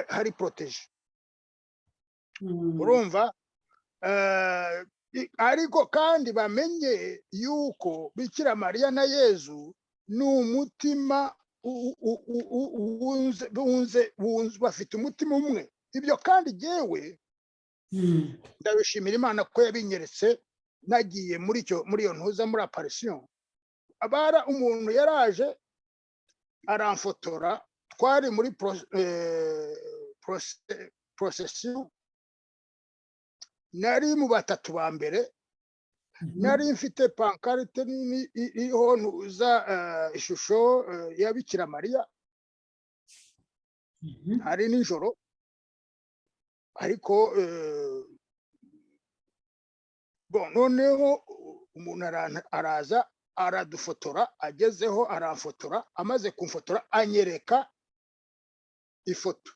hari protege, urumva. Ariko kandi bamenye yuko Bikira Mariya na Yezu ni umutima wunze, bafite umutima umwe. Ibyo kandi jewe ndabishimira Imana ko yabinyeretse nagiye muri iyo ntuza muri apparition. Abara umuntu yaraje aramfotora, twari muri procession, nari mu batatu ba mbere, nari mfite pancarte nini iriho ntuza ishusho ya Bikira Mariya, hari nijoro. Ariko noneho umuntu araza aradufotora, agezeho aramfotora, amaze kumfotora anyereka ifoto,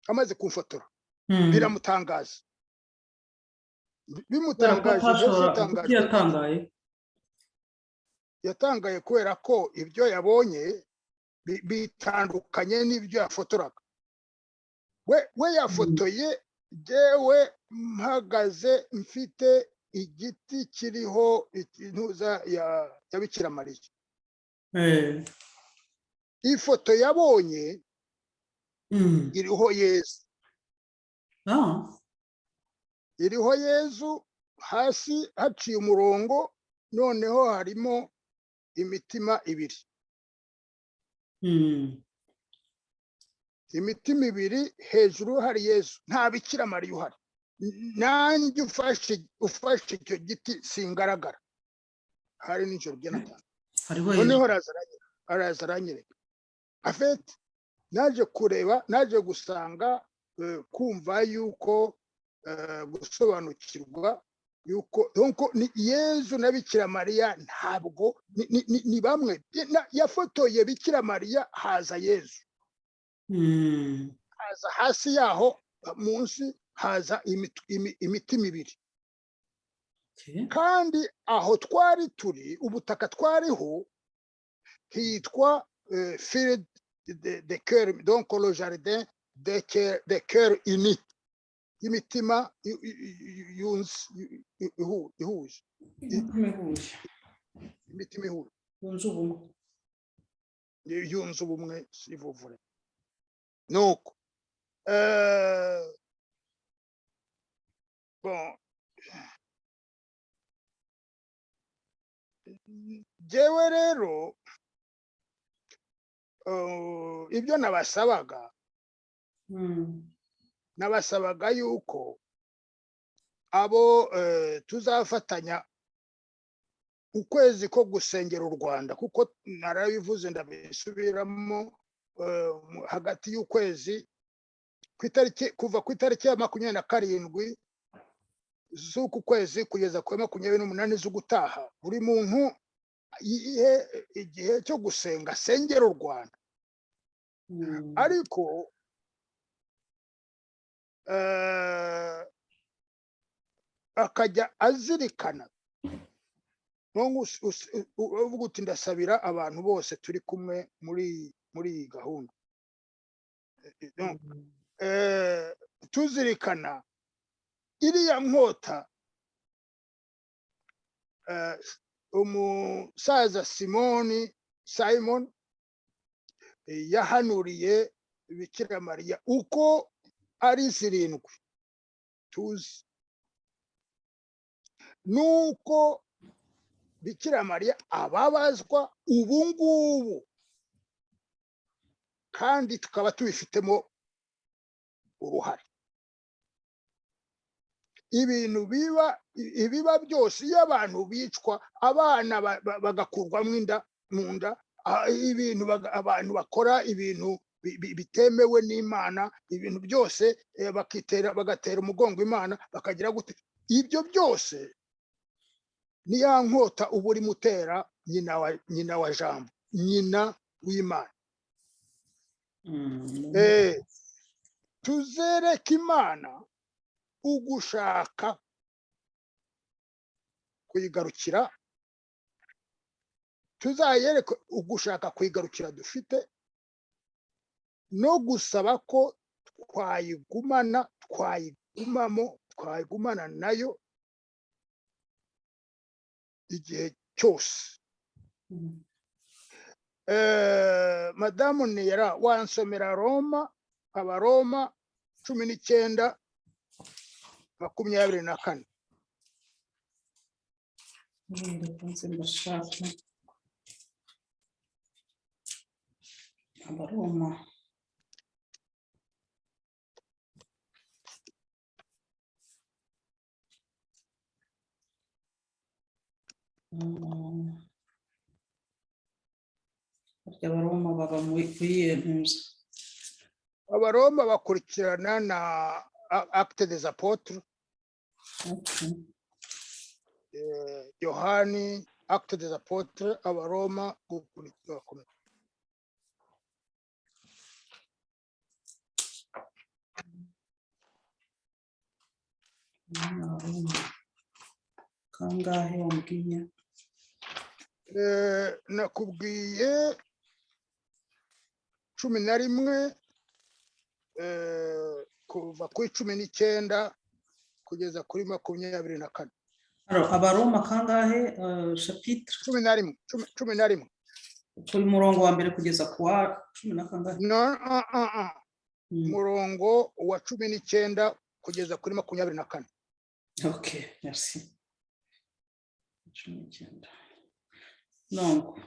amaze kumfotora biramutangaza. Bimutangaje, yatangaye kubera ko ibyo yabonye bitandukanye n'ibyo yafotoraga. We yafotoye, jewe mpagaze mfite igiti kiriho intuza ya Bikira Mariya. Ifoto yabonye iriho Yesu, iriho Yesu, hasi haciye umurongo, noneho harimo imitima ibiri. Imitima ibiri, hejuru hari Yesu, nta Bikira Mariya uhari. Nanjye ufashe icyo giti singaragara. Hari nijoro byanatanga, noneho araza aranyereka. Afite naje kureba, naje gusanga, kumva yuko gusobanukirwa yuko ni Yezu na Bikira Mariya ntabwo ni bamwe. Yafotoye Bikira Mariya, haza Yezu. haza hasi yaho munsi haza imitima ibiri kandi aho twari turi ubutaka twariho hitwa field de cœur, donc le jardin de cœur uni imitima ihuje imitima ihuje yunze ubumwe sivuvure nuko bon jewe rero ibyo nabasabaga yuko abo tuzafatanya ukwezi ko gusengera u Rwanda kuko narabivuze ndabisubiramo hagati y'ukwezi kuva ku itariki ya 27 z'uku kwezi kugeza ku 28 z'ugutaha buri muntu igihe cyo gusenga sengera u Rwanda ariko akajya azirikana uvuga uti ndasabira abantu bose turi kumwe muri iyi gahunda tuzirikana iriya nkota umusaza Simon yahanuriye Bikira Mariya uko ari 7 tuzi nuko Bikira Mariya ababazwa ubu ngubu kandi tukaba tubifitemo uruhare ibintu ibiba byose iyo abantu bicwa abana bagakurwa mu nda ibintu abantu bakora ibintu bitemewe n'Imana ibintu byose bagatera umugongo Imana bakagira gute ibyo byose ni ya nkota uba uri mutera nyina wa jambo nyina w'Imana tuzereka Imana ugushaka kuyigarukira tuzayereka ugushaka kuyigarukira dufite no gusaba ko twayigumana nayo igihe cyose madamu Nera wansomera Abaroma 19:24 Abaroma Abaroma baba kuyiyentuza Abaroma bakurikirana na Actes des Apôtres Yohani Actes des Apôtres Abaroma gukurikira kangahe wambwiye nakubwiye 11 kuva ku 19 kugeza kuri 24 Abaroma kangahe chapitre 11 kuri murongo wa mbere kugeza ku wa 10 na kangahe murongo wa 19 kugeza kuri 24 okay merci 19 donc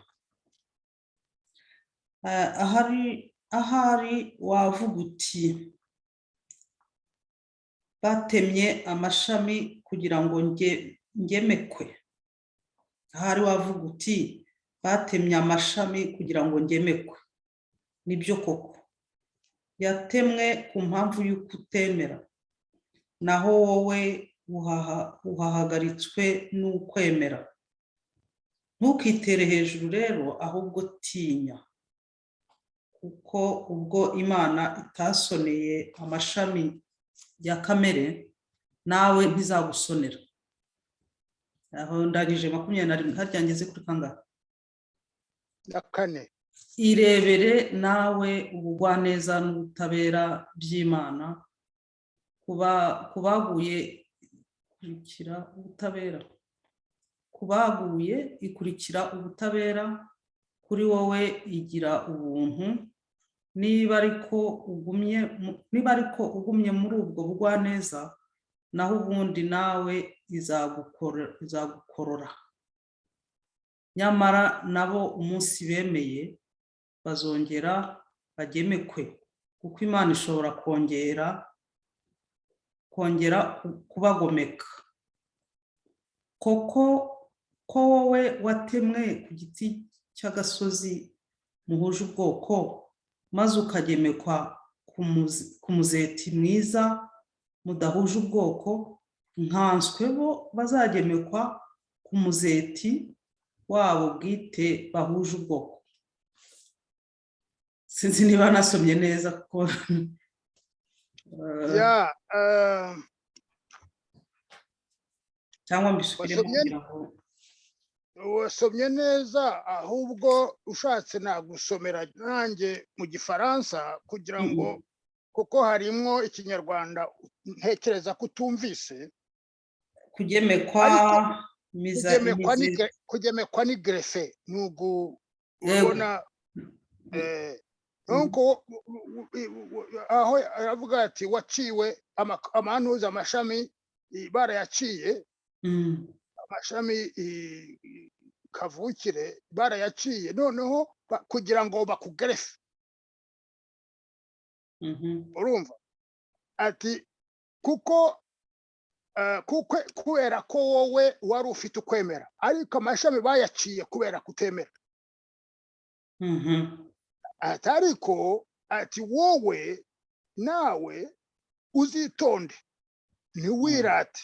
ahari wavuga uti batemye amashami kugira ngo ngemekwe ahari wavuga uti batemye amashami kugira ngo ngemekwe nibyo koko yatemwe ku mpamvu y'ukutemera naho wowe uhahagaritswe n'ukwemera ntukitere hejuru rero ahubwo tinya kuko ubwo Imana itasoneye amashami ya kamere nawe ntizagusonera. Aho ndagije 21 harya ngeze kuri kangahe? na kane. Irebere nawe ubugwaneza n'ubutabera by'Imana kubaguye kurikira ubutabera. Kubaguye ikurikira ubutabera, kuri wowe igira ubuntu. Niba ariko ugumye muri ubwo bugwaneza, naho ubundi nawe izagukorora. Nyamara nabo umunsi bemeye bazongera bagemekwe, kuko Imana ishobora kongera kubagomeka. Koko ko wowe watemwe ku giti cy'agasozi muhuje ubwoko, maze ukagemekwa ku muzeti mwiza mudahuje ubwoko, nkanswe bo bazagemekwa ku muzeti wabo bwite bahuje ubwoko. Sinzi niba nasomye neza kuko cyangwa mbisubiremo kugira ngo wasomye neza, ahubwo ushatse nagusomera nanjye mu Gifaransa kugira ngo, kuko harimo Ikinyarwanda ntekereza ko utumvise. kugemekwa kugemekwa ni greffe, nugu ubona nuko aho aravuga ati waciwe amanuza amashami barayaciye, amashami kavukire barayaciye, noneho kugira ngo bakugerefe. Urumva ati kuko kubera ko wowe wari ufite ukwemera, ariko amashami bayaciye kubera kutemera. Atariko ati wowe nawe uzitonde, ntiwirate,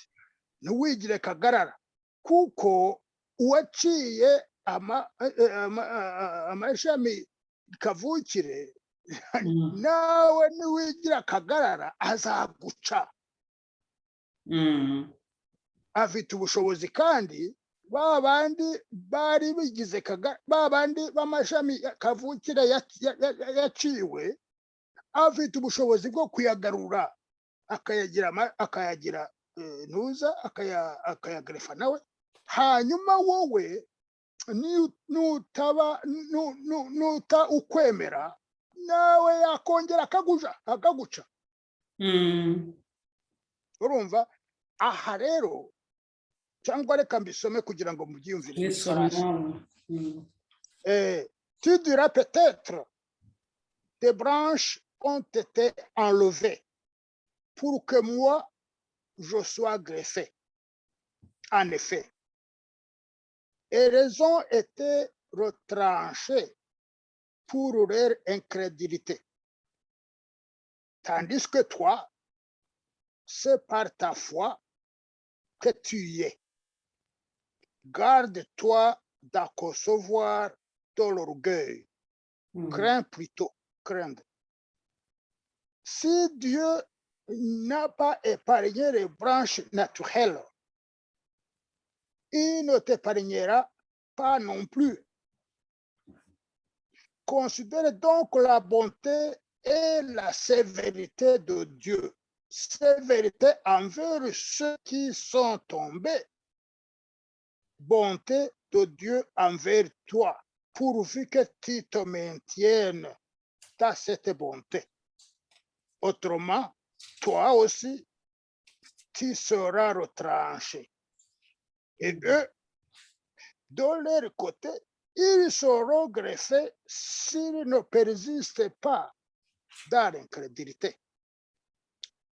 ntiwigire kagarara, kuko uwaciye amashami kavukire nawe ntiwigira kagarara azaguca. Afite ubushobozi, kandi babandi bari bigize babandi b'amashami kavukire yaciwe, afite ubushobozi bwo kuyagarura akayagira ntuza akayagerefa nawe. Hanyuma wowe nuta ukwemera, nawe yakongera akaguca. Urumva aha rero, cyangwa reka mbisome kugira ngo mubyiyumvire. Tu diras peut-être des branches ont été enlevées pour que moi je sois greffé. En effet, et les ont été retranchées pour leur incrédulité, tandis que toi, c'est par ta foi que tu y es. Garde-toi d'en concevoir de l'orgueil. Crains plutôt, craindre. Si Dieu n'a pas épargné les branches naturelles, il ne t'épargnera pas non plus. Considère donc la bonté et la sévérité de Dieu. Sévérité envers ceux qui sont tombés, bonté de Dieu envers toi, pourvu que tu te maintiennes dans cette bonté. Autrement, toi aussi, tu seras retranché. Et eux, de leur côté, ils seront greffés s'ils ne persistent pas dans l'incrédulité.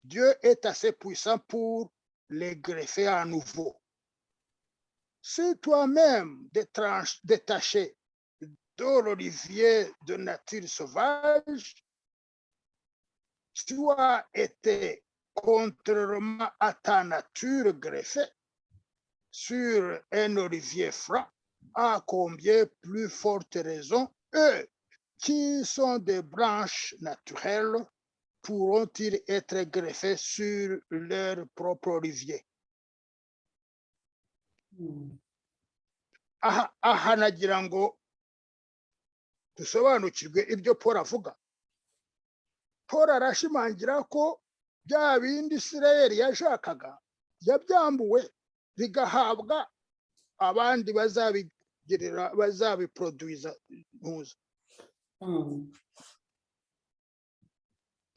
Dieu est assez puissant pour les greffer à nouveau. Si toi-même détaché de l'olivier de nature sauvage, tu as été contrairement à ta nature greffé sur un olivier franc, à combien plus forte raison eux, qui sont des branches naturelles pourront-ils être greffés sur leur propre olivier? Aha nagira ngo dusobanukirwe ibyo Paul avuga. Paul arashimangira ko bya bindi Isirayeli yashakaga yabyambuwe bigahabwa abandi bazabigirira bazabiproduiza ntuza.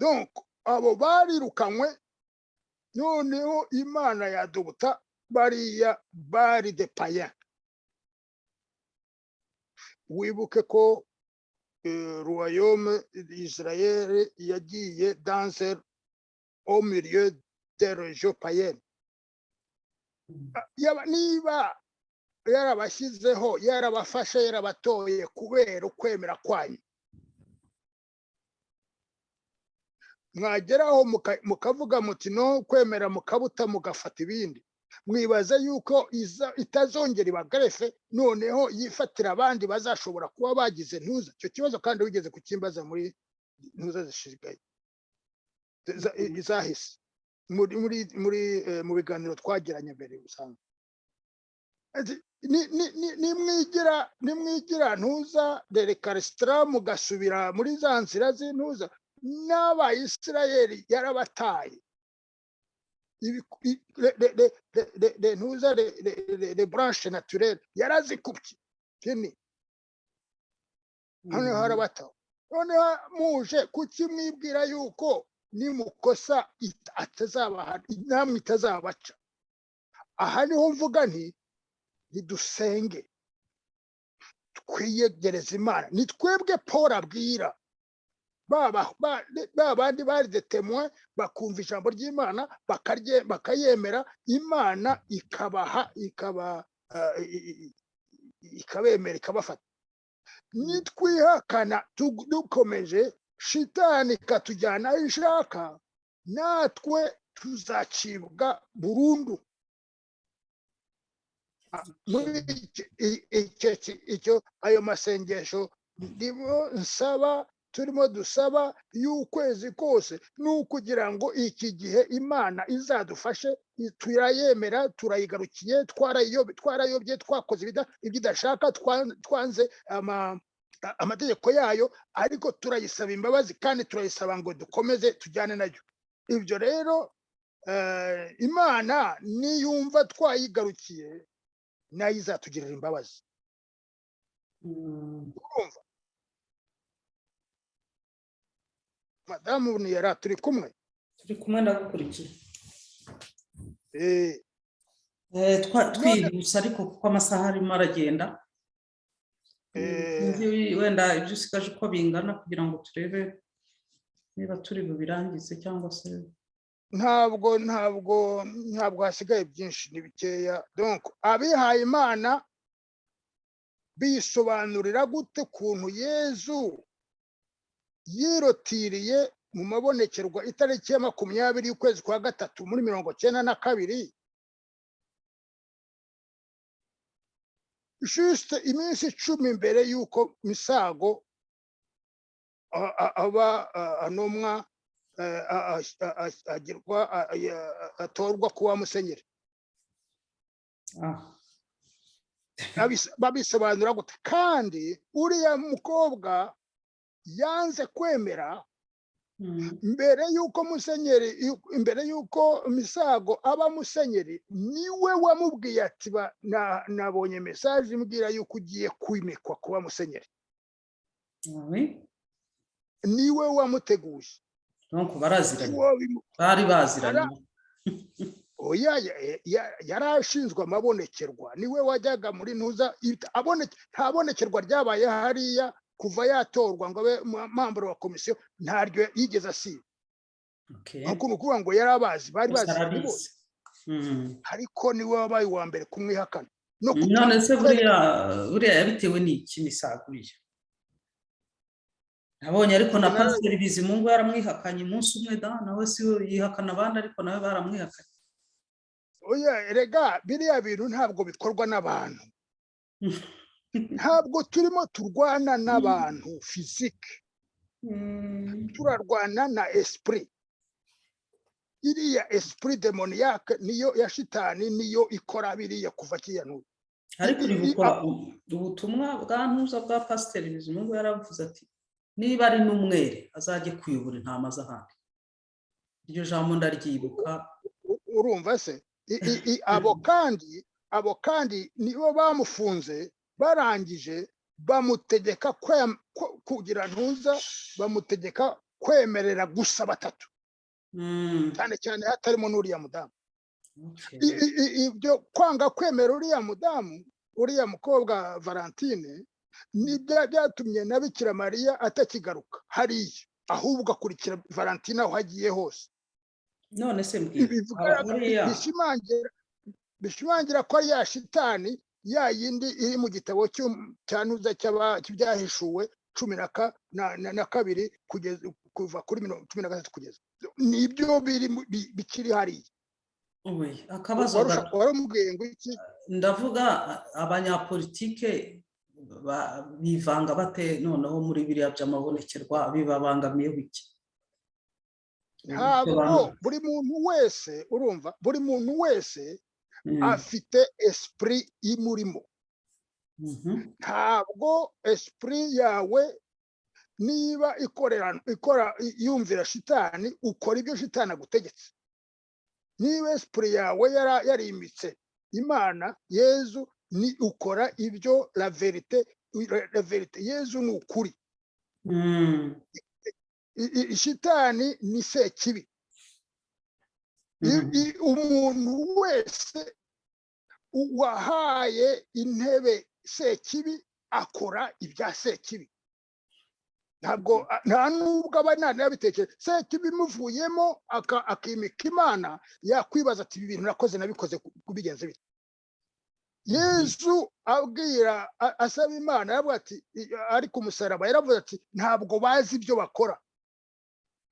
Donc abo barirukanywe noneho Imana yadubuta bariya bari de païens. Wibuke ko royaume d'Israël yagiye danser au milieu des régions païennes. Niba yarabashyizeho yarabafashe yarabatoye kubera ukwemera kwanyu, mwageraho mukavuga muti no kwemera mukabuta mugafata ibindi, mwibaza yuko itazongera ibagrefe noneho yifatira abandi bazashobora kuba bagize ntuza. Icyo kibazo kandi wigeze kukimbaza muri ntuza zishigaye izahise mu biganiro twagiranye mbere. Usanga nimwigira ntuza rekaresitara mugasubira muri za nzira z'intuza. N'Abayisirayeli yarabataye les branches naturelles yarazikubye kini hano harabataho. Noneho muje kuki mwibwira yuko nimukosa atazaba namwe itazabaca? Aha niho mvuga nti nidusenge twiyegereza Imana. Ni twebwe Paul abwira bandi bari de témoin bakumva ijambo ry'Imana bakayemera, Imana ikabaha ikabemera ikabafata. Nitwihakana dukomeje shitani katujyana aho ishaka, natwe tuzacibwa burundu. Muri icyo ayo masengesho ndimo nsaba, turimo dusaba y'ukwezi kose, n'ukugira ngo iki gihe Imana izadufashe turayemera, turayigarukiye, twarayobye, twakoze ibidashaka, twanze amategeko yayo, ariko turayisaba imbabazi kandi turayisaba ngo dukomeze tujyane nayo. Ibyo rero Imana niyumva twayigarukiye nayo izatugirira imbabazi. Urumva Madamu Niyara, turi kumwe ndagukurikiye. Twihuse ariko kuko amasaha arimo aragenda, wenda ibyo usigaje uko bingana kugira ngo turebe niba turi bubirangize cyangwa se ntabwo hasigaye byinshi, ni bikeya. Donc abihaye Imana bisobanurira gute kuntu Yezu yirotiriye mu mabonekerwa itariki ya 20 y'ukwezi kwa gatatu muri 1992, juste iminsi 10 mbere y'uko Misago aba anomwa atorwa kuba musenyeri. Babisobanura gute? Kandi uriya mukobwa yanze kwemera mbere y'uko Misago aba musenyeri. Niwe wamubwiye ati nabonye message imbwira yuko ugiye kwimikwa kuba musenyeri. Niwe wamuteguye. Donc baraziranye, bari baziranye. Oya, yarashinzwe amabonekerwa, niwe wajyaga muri ntuza. Ntabonekerwa ryabaye hariya kuva yatorwa ngo abe membre wa komisiyo, ntaryo yigeze asiba. Nuko nukuvuga ngo yarabazi, bari bazi bose, ariko niwe wabaye wa mbere kumwihakana. None se buriya yabitewe n'iki Misaguriye? Nabonye ariko na Pastor Bizimungu yaramwihakanye umunsi umwe da, nawe si yihakana abandi ariko nawe baramwihakanye. Oya, rega biriya bintu ntabwo bikorwa n'abantu. ntabwo turimo turwana n'abantu fizike, turarwana na esprit. Iriya esprit demoniaque niyo ya shitani, niyo ikora biriya kuva kiyanuye. ariko uribuka ubutumwa bwa ntuza bwa pasiteri Bizimungu yaravuze ati niba ari n'umwere azajye kuyobora intama z'ahandi. Iryo jambo ndaryibuka. Urumva se abo kandi nibo bamufunze, barangije bamutegeka kugira ntuza, bamutegeka kwemerera gusa batatu, cyane cyane hatarimo n'uriya mudamu. Ibyo kwanga kwemera uriya mudamu, uriya mukobwa Valentine, nibyo byatumye na Bikira Mariya atakigaruka hariya, ahubwo akurikira Valentine aho hagiye hose. None se mbwira bishimangira ko ari ya shitani ya yindi iri mu gitabo cyanuza cy'ibyahishuwe 12 kugeza kuva kuri 13 kugeza. Nibyo bikiri hariya. Akabazo waramubwiye ngo iki? Ndavuga abanyapolitike bivanga bate noneho muri biriya by'amabonekerwa, bibabangamiyeho iki? Ntabwo buri muntu wese, urumva, buri muntu wese afite esprit imurimo. Ntabwo esprit yawe niba ikora yumvira shitani, ukora ibyo shitani agutegetse. Niba esprit yawe yarimitse Imana Yezu, ni ukora ibyo la verite Yezu ni ukuri. Shitani ni sekibi. Umuntu wese wahaye intebe sekibi akora ibya sekibi. Ntabwo nta nubwo abanana yabitekereje. Sekibi muvuyemo akimika Imana, yakwibaza ati ibi bintu nakoze nabikoze kubigenza bite. Yesu abwira asaba Imana, yavuga ati ari ku musaraba, yaravuze ati ntabwo bazi ibyo bakora.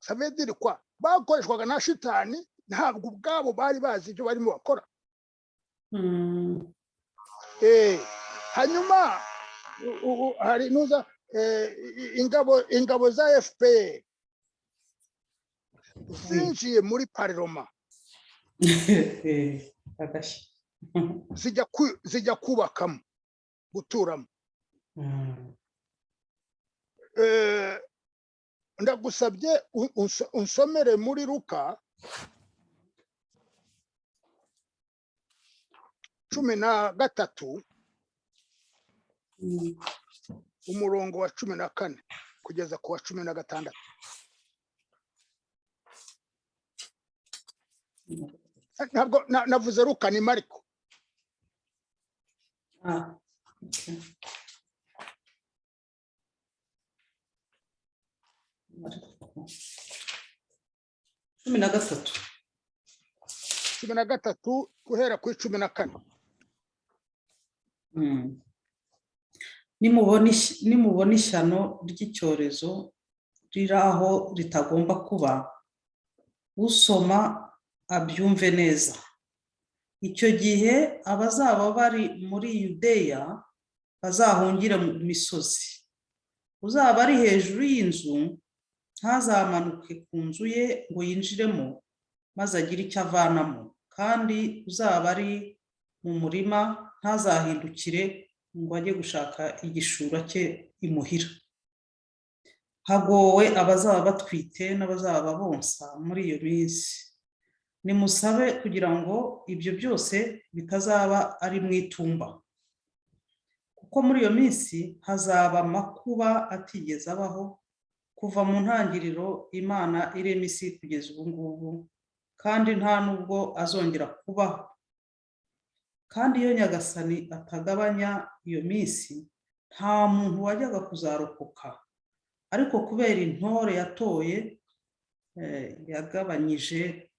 Savedire kwa bakoreshwaga na shitani, ntabwo ubwabo bari bazi ibyo barimo bakora. Hanyuma hari nuza ingabo za FPR zinjiye muri Parlement, zijya kubakamo, guturamo. Ndagusabye unsomere muri Luka 13 umurongo wa 14 kugeza ku wa 16. Ntabwo navuze Luka, ni Mariko. Okay. 13 guhera ku 14. Nimubona ishyano ry'icyorezo riraho ritagomba kuba, usoma abyumve neza. Icyo gihe abazaba bari muri Yudeya bazahungire mu misozi. Uzaba ari hejuru y'inzu ntazamanuke ku nzu ye ngo yinjiremo maze agire icyo avanamo, kandi uzaba ari mu murima ntazahindukire ngo ajye gushaka igishura cye imuhira. Hagowe abazaba batwite n'abazaba bonsa muri iyo minsi. Nimusabe kugira ngo ibyo byose bitazaba ari mu itumba, kuko muri iyo minsi hazaba amakuba atigeze abaho kuva mu ntangiriro Imana irema isi kugeza ubu ngubu, kandi nta nubwo azongera kubaho. Kandi iyo Nyagasani atagabanya iyo minsi, nta muntu wajyaga kuzarokoka, ariko kubera intore yatoye yagabanyije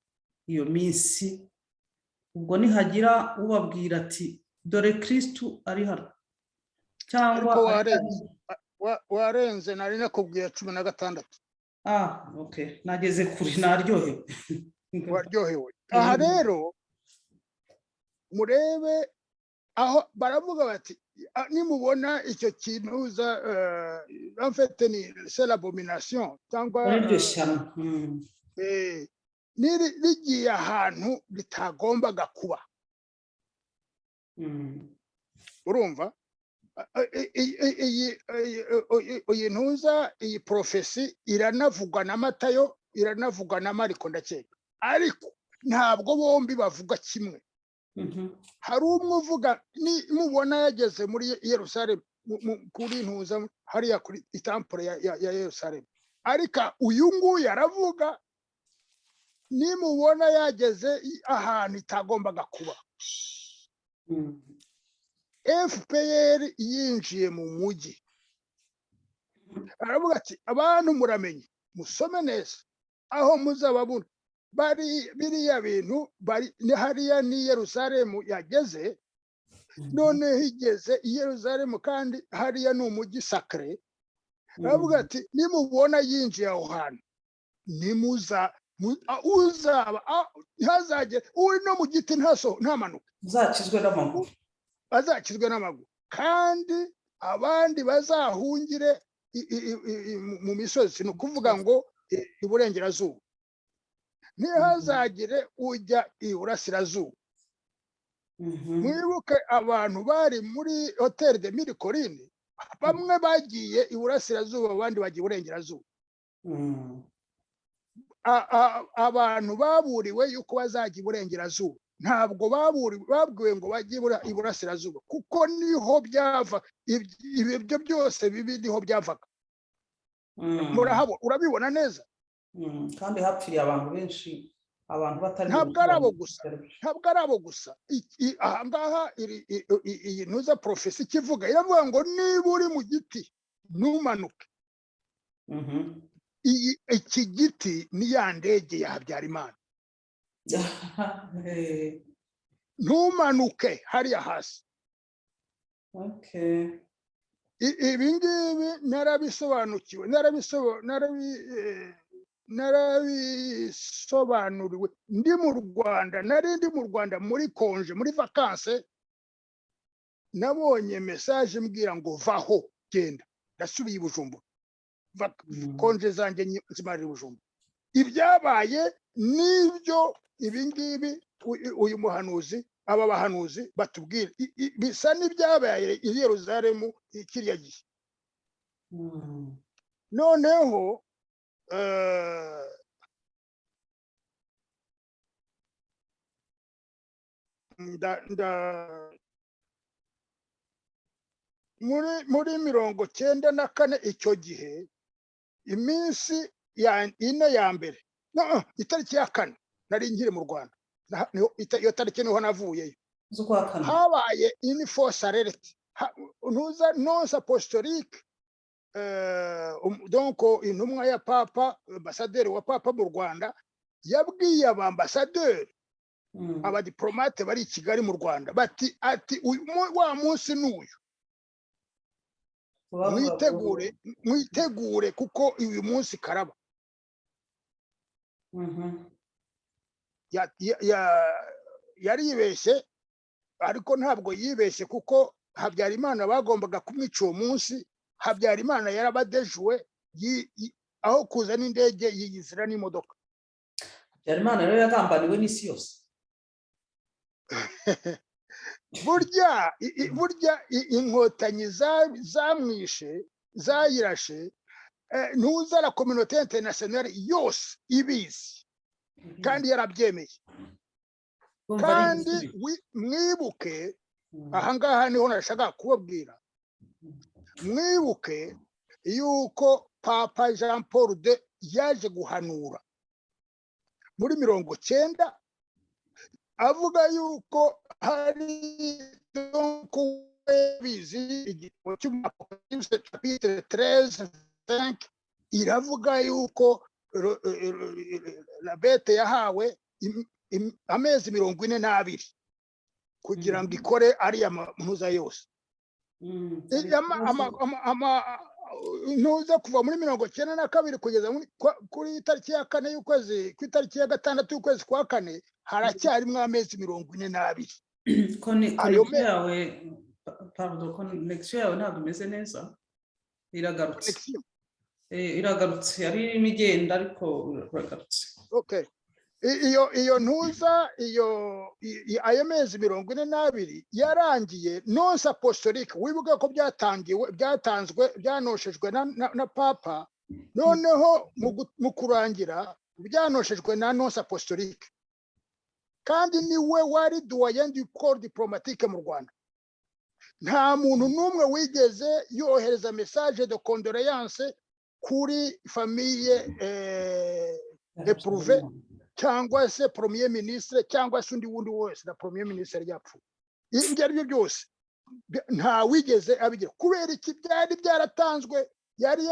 iyo minsi. Ubwo nihagira ubabwira ati dore Kristo ari hano, cyangwa warenze, nari nakubwiye 16. Okay, nageze kuri, naryohewe. Waryohewe. Aha rero murebe aho baravuga bati nimubona icyo kintu za en fait ni c'est l'abomination cyangwa rigiye ahantu bitagombaga kuba. Urumva iyi ntuza iyi profesi iranavugwa na Matayo iranavugwa na Mariko ndakeka, ariko ntabwo bombi bavuga kimwe. Hari umwe uvuga mubona yageze muri Yerusalemu kuri ntuza hariya kuri temple ya Yerusalemu, ariko uyu nguyu aravuga nimubona yageze ahantu itagombaga kuba. FPR yinjiye mu mujyi, aravuga ati abantu muramenye musome neza aho muzababona bari biriya bintu bari hariya ni Yerusalemu yageze, none higeze Yerusalemu kandi hariya ni umujyi sacré. Aravuga ati nimubona yinjiye aho hantu nimuza uzaba ntazajye uri no mu giti ntamanuka, azakizwe n'amaguru kandi abandi bazahungire mu misozi, ni ukuvuga ngo iburengerazuba, ntihazagire ujya iburasirazuba. Mwibuke abantu bari muri Hotel de Mille Collines, bamwe bagiye iburasirazuba abandi bagiye iburengerazuba. Abantu baburiwe yuko bazajya iburengerazuba, ntabwo babwiwe ngo bajye iburasirazuba, kuko niho byava ibyo byose bibi, niho byavaga. Murahabona, urabibona neza. Kandi hapfiriye abantu benshi, abantu batari ntabwo ari abo gusa. Ahangaha iyi ntuza profesi kivuga iravuga ngo niba uri mu giti ntumanuke. Iki giti ni ya ndege ya Habyarimana, ntumanuke hariya hasi. Ibi ngibi narabisobanukiwe, narabisobanuriwe ndi mu Rwanda, ndi mu Rwanda muri konje, muri vacances. Nabonye message mbwira ngo vaho genda, ndasubiye i Bujumbura, konje zanjye zimarira Bujumbura. Ibyabaye nibyo ibi ngibi uyu muhanuzi, aba bahanuzi batubwira bisa n'ibyabaye i Yerusalemu kiriya gihe. Noneho muri 94 icyo gihe iminsi ine ya mbere, itariki ya 4 nari nkiri mu Rwanda, iyo tariki niho navuyeyo. Habaye une fausse alerte, nonce apostolique, donc intumwa ya papa, ambassadeur wa papa mu Rwanda yabwiye abambasaderi abadiplomate bari i Kigali mu Rwanda bati wa munsi n'uyu mwitegure kuko uyu munsi karaba. Yaribeshye, ariko ntabwo yibeshye kuko Habyarimana bagombaga kumwica uwo munsi. Habyarimana yarabadejuwe aho kuza n'indege yiyizira n'imodoka. Habyarimana rero yagambaniwe n'isi yose. burya inkotanyi zamwishe zayirashe, ntuza la communauté internationale yose ibizi kandi yarabyemeye. Kandi mwibuke, ahangaha niho nashaka kubabwira, mwibuke yuko Papa Jean Paul II yaje guhanura muri 90 avuga yuko hari bizi igitabo cy'Apocalypse chapitre 13:5 iravuga yuko la bete yahawe amezi 42 kugira ngo ikore ariya mpuza yose. Ntuza kuva muri 92 kugeza kuri tariki ya 4 y'ukwezi, ku tariki ya 6 y'ukwezi kwa 4 haracyarimo amezi 42. Ayo yawe pardon connection yawe ntabwo imeze neza iragarutse connection. Iragarutse yari irimo igenda ariko iragarutse. Okay. Iyo ntuza ayo mezi 42 yarangiye nonse apostolique wibuka ko byatanzwe byanoshejwe na papa noneho mu kurangira byanoshejwe na nonse apostolique kandi niwe wari doyen du corps diplomatique mu Rwanda. Nta muntu numwe wigeze yohereza message de condoléance kuri famille éprouvé cyangwa se premier ministre cyangwa se undi wundi wese na premier ministre yapfu. Ibyo ari byo byose nta wigeze abigira kubera iki byari byaratanzwe yari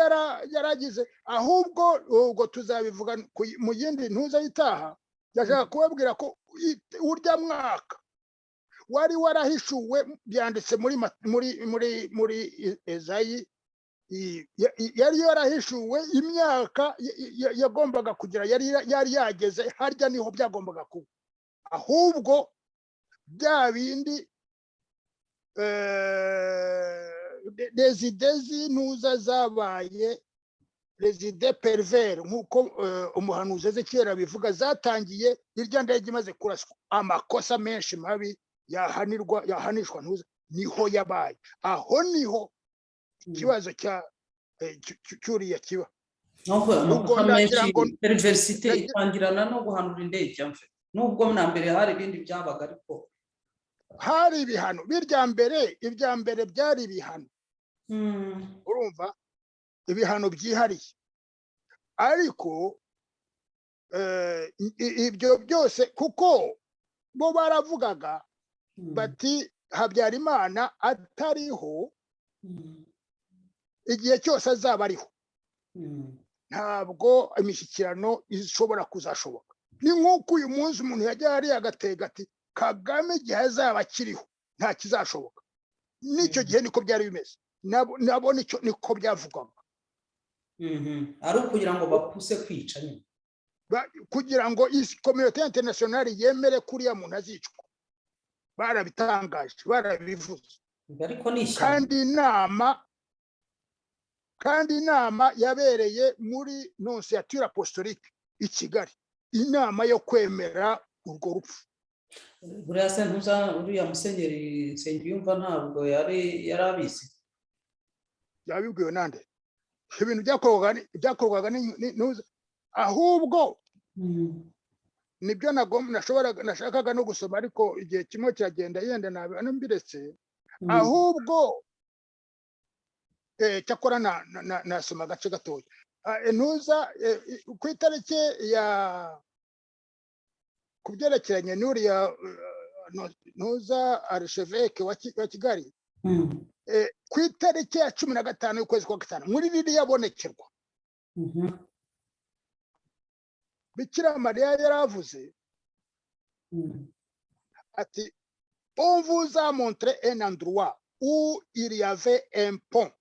yaragize ahubwo ubwo tuzabivuga mu yindi ntuza yitaha. Yashaka kubabwira ko urya mwaka wari warahishuwe byanditse muri Ezayi yari yarahishuwe imyaka yagombaga kugira yari yageze harya niho byagombaga kuba ahubwo bya bindi rezidezi ntuza zabaye rezide pervers nkuko umuhanuzi Ezekiel bivuga zatangiye irya ndege imaze kuraswa amakosa menshi mabi yahanishwa ntuza niho yabaye aho niho ikibazo cyuriya kiba ubwo ndagira ngo perversite itangirana no guhanura indege mfe nubwo na mbere hari ibindi byabaga ariko hari ibihano ibya mbere byari ibihano urumva ibihano byihariye ariko ibyo byose kuko bo baravugaga bati Habyarimana atariho igihe cyose azaba ariho ntabwo imishyikirano ishobora kuzashoboka. Ni nk'uko uyu munsi umuntu yajya ari agatega ati Kagame igihe azaba akiriho nta kizashoboka. N'icyo gihe niko byari bimeze nabo niko byavugwaga ari ukugira ngo bapuse kwica nyine kugira ngo communauté internationale yemere kuriya muntu azicwa. Barabitangaje barabivuze ariko ni kandi inama yabereye muri Nonciature Apostolique i Kigali inama yo kwemera urwo rupfu. buriya se ntuza uriya musenyeri Nsengiyumva ntabwo yari abizi yabibwiwe nande ibintu byakorwaga ntuza ahubwo nibyo nashakaga no gusoma ariko igihe kimwe kiragenda yenda nambiretse ahubwo cyakora nasoma agace gatoya ntuza ku itariki kubyerekeranye n'uriya ntuza archevêque wa Kigali ku itariki ya 15 y'ukwezi kwa gatanu muri ririya bonekerwa Bikira Mariya yaravuze ati on vous a montré un endroit où il y avait un pont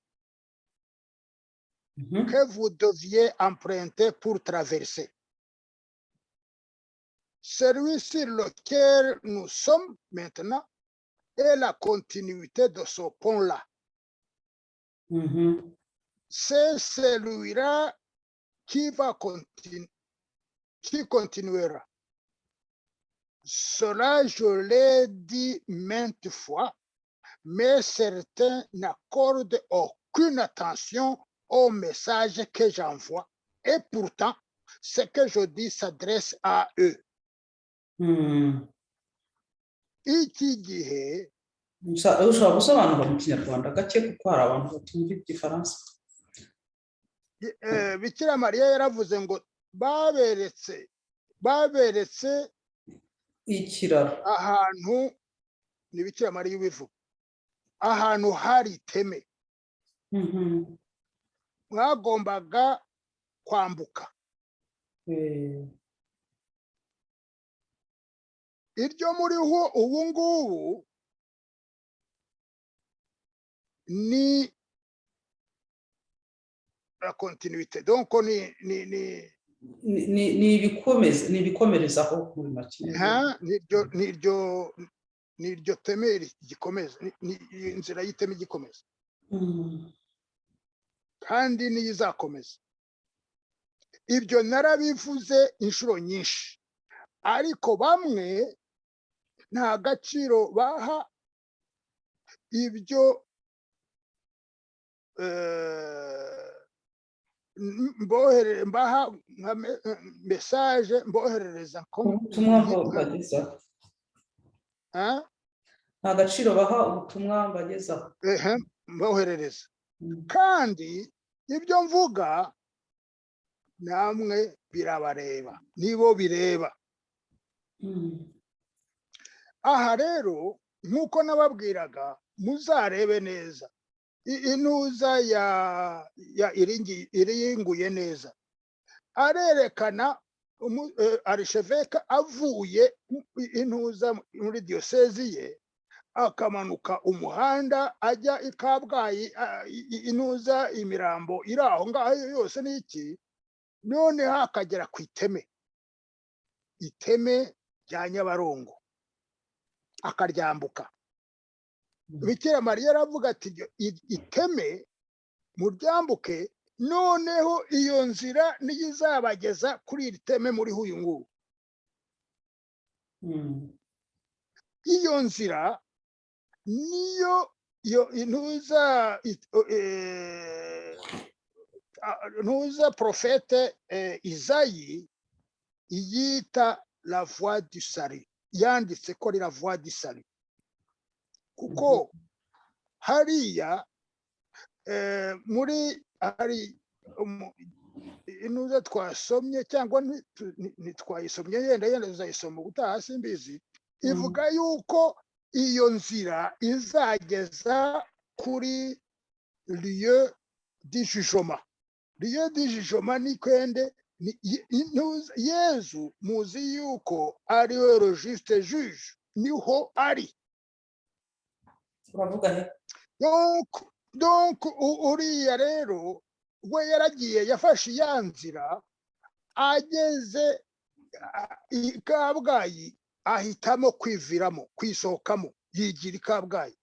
que vous deviez emprunter pour traverser. Celui sur lequel nous sommes maintenant est la continuité de ce pont-là. C'est celui-là qui continuera. Cela, je l'ai dit maintes fois, mais certains n'accordent aucune attention au message que j'envoie. Et pourtant, ce que je dis s'adresse à eux. Iki gihe ushobora gusobanura mu Kinyarwanda gake kuko hari abantu batumva Igifaransa. Bikira Mariya yaravuze ngo baberetse ikiraro ahantu ni Bikira Mariya ubivuga ahantu hari iteme mwagombaga kwambuka. Iryo muriho ubu ngubu ni la continuité, donc ni ibikomerezaho muri make. ni iryo teme gikomeza, ni inzira y'iteme gikomeza kandi niyo izakomeza. Ibyo narabivuze inshuro nyinshi, ariko bamwe nta gaciro baha ibyo mbaha nka message mboherereza ubutumwa mbagezaho. Nta gaciro baha ubutumwa mbagezaho. Mboherereza. Kandi ibyo mvuga namwe birabareba, nibo bireba. Aha rero nkuko nababwiraga, muzarebe neza intuza ya iringuye neza, arerekana archevêque avuye intuza muri diocese ye akamanuka umuhanda ajya i Kabgayi, intuza imirambo iri aho ngaho yose n'iki, none hakagera ku iteme rya Nyabarongo akaryambuka. Bikira Mariya aravuga ati iteme muryambuke, noneho iyo nzira niyo izabageza kuri iri teme muri uyu nguyu. Iyo nzira niyo ntuza profete Isayi yita la voie du salut, yanditse ko la voie du salut, kuko hariya muri hari intuza twasomye cyangwa ntitwayisomye, yenda uzayisoma ubutaha simbizi, ivuga yuko iyo nzira izageza kuri lieu du jugement. Lieu du jugement ni kwende Yezu muzi yuko ari we le juste juge, niho ari. Donc uriya rero we yaragiye yafashe ya nzira, ageze i Kabgayi ahitamo kwiviramo, kwisohokamo, yigira i Kabgayi.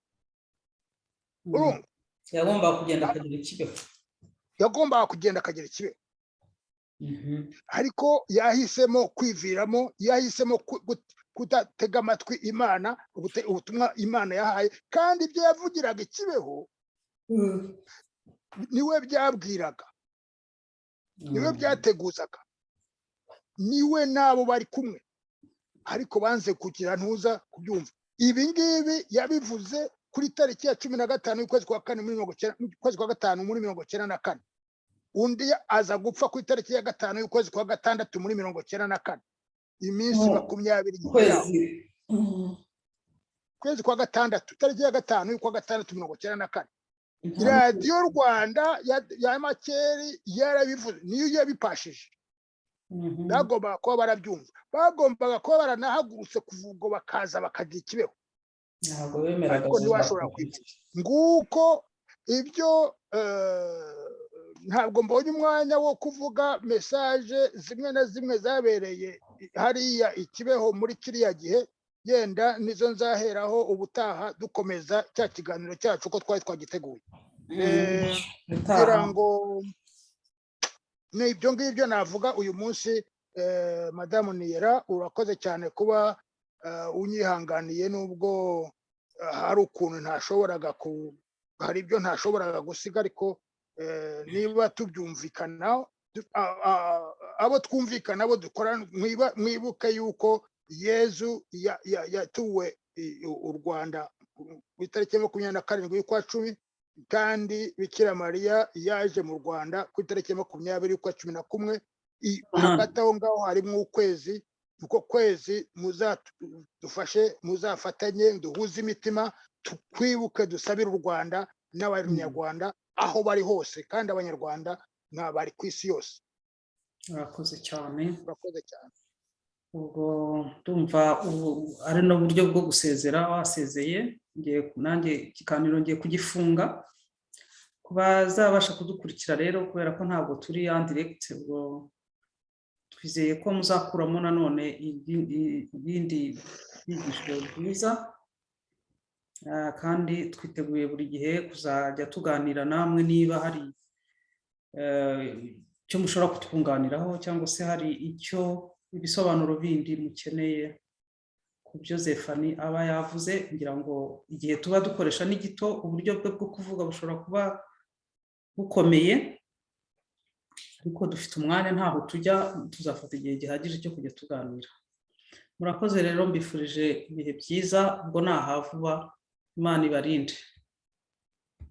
Yagombaga kugenda akagera Kibeho. Yagombaga kugenda akagera Kibeho. Ariko yahisemo kwiviramo, yahisemo kudatega amatwi Imana, ubutumwa Imana yahaye, kandi ibyo yavugiraga Kibeho niwe byabwiraga, niwe byateguzaga, niwe nabo bari kumwe, ariko banze kugira ntuza kubyumva. Ibi ngibi yabivuze kuri tariki ya 15 y'ukwezi kwa 4 muri 1994. Undi aza gupfa ku itariki ya 5 y'ukwezi kwa 6 muri 1994. Iminsi 20 kwezi kwa 6, tariki ya 5 y'ukwa 6 1994. Radio Rwanda ya Makeri yarabivuze, niyo yabipashije. Bagombaga kuba barabyumva, bagombaga kuba baranahagurutse kuvuga bakaza bakagira Kibeho. Ntabwo bemeraga, ariko ntiwashobora kwivuga. Nguko ibyo ntabwo mbonye umwanya wo kuvuga message zimwe na zimwe zabereye hariya Kibeho muri kiriya gihe, yenda nizo nzaheraho ubutaha dukomeza cya kiganiro cyacu ko twari twagiteguye. Ngira ngo n'ibyo ngibyo navuga uyu munsi. Madamu Niyera, urakoze cyane kuba unyihanganiye, nubwo hari ukuntu ntashoboraga hari ibyo ntashoboraga gusiga, ariko niba tubyumvikana, abo twumvikana, abo dukora, mwibuke yuko Yezu yatuwe u Rwanda ku itariki 27 y'ukwa 10, kandi Bikira Mariya yaje mu Rwanda ku itariki 20 y'ukwa 11. Hagati aho ngaho harimo ukwezi, uko kwezi muzadufashe, muzafatanye, duhuze imitima, tukwibuke, dusabire u Rwanda n'abanyarwanda aho bari hose, kandi abanyarwanda n'abari ku isi yose. Urakoze cyane. Urakoze cyane. Ubwo ndumva ari no buryo bwo gusezera, wasezeye. Nanjye ikiganiro ngiye kugifunga, kubazabasha kudukurikira rero, kubera ko ntabwo turi en direct. Ubwo twizeye ko muzakuramo nanone ibindi byigisho byiza, kandi twiteguye buri gihe kuzajya tuganira namwe niba hari icyo mushobora kutwunganiraho cyangwa se hari icyo ibisobanuro bindi mukeneye ku byo Zefani aba yavuze, kugira ngo igihe tuba dukoresha ni gito, uburyo bwe bwo kuvuga bushobora kuba bukomeye, ariko dufite umwanya ntaho tujya, tuzafata igihe gihagije cyo kujya tuganira. Murakoze rero, mbifurije ibihe byiza, ubwo naha vuba, Imana ibarinde.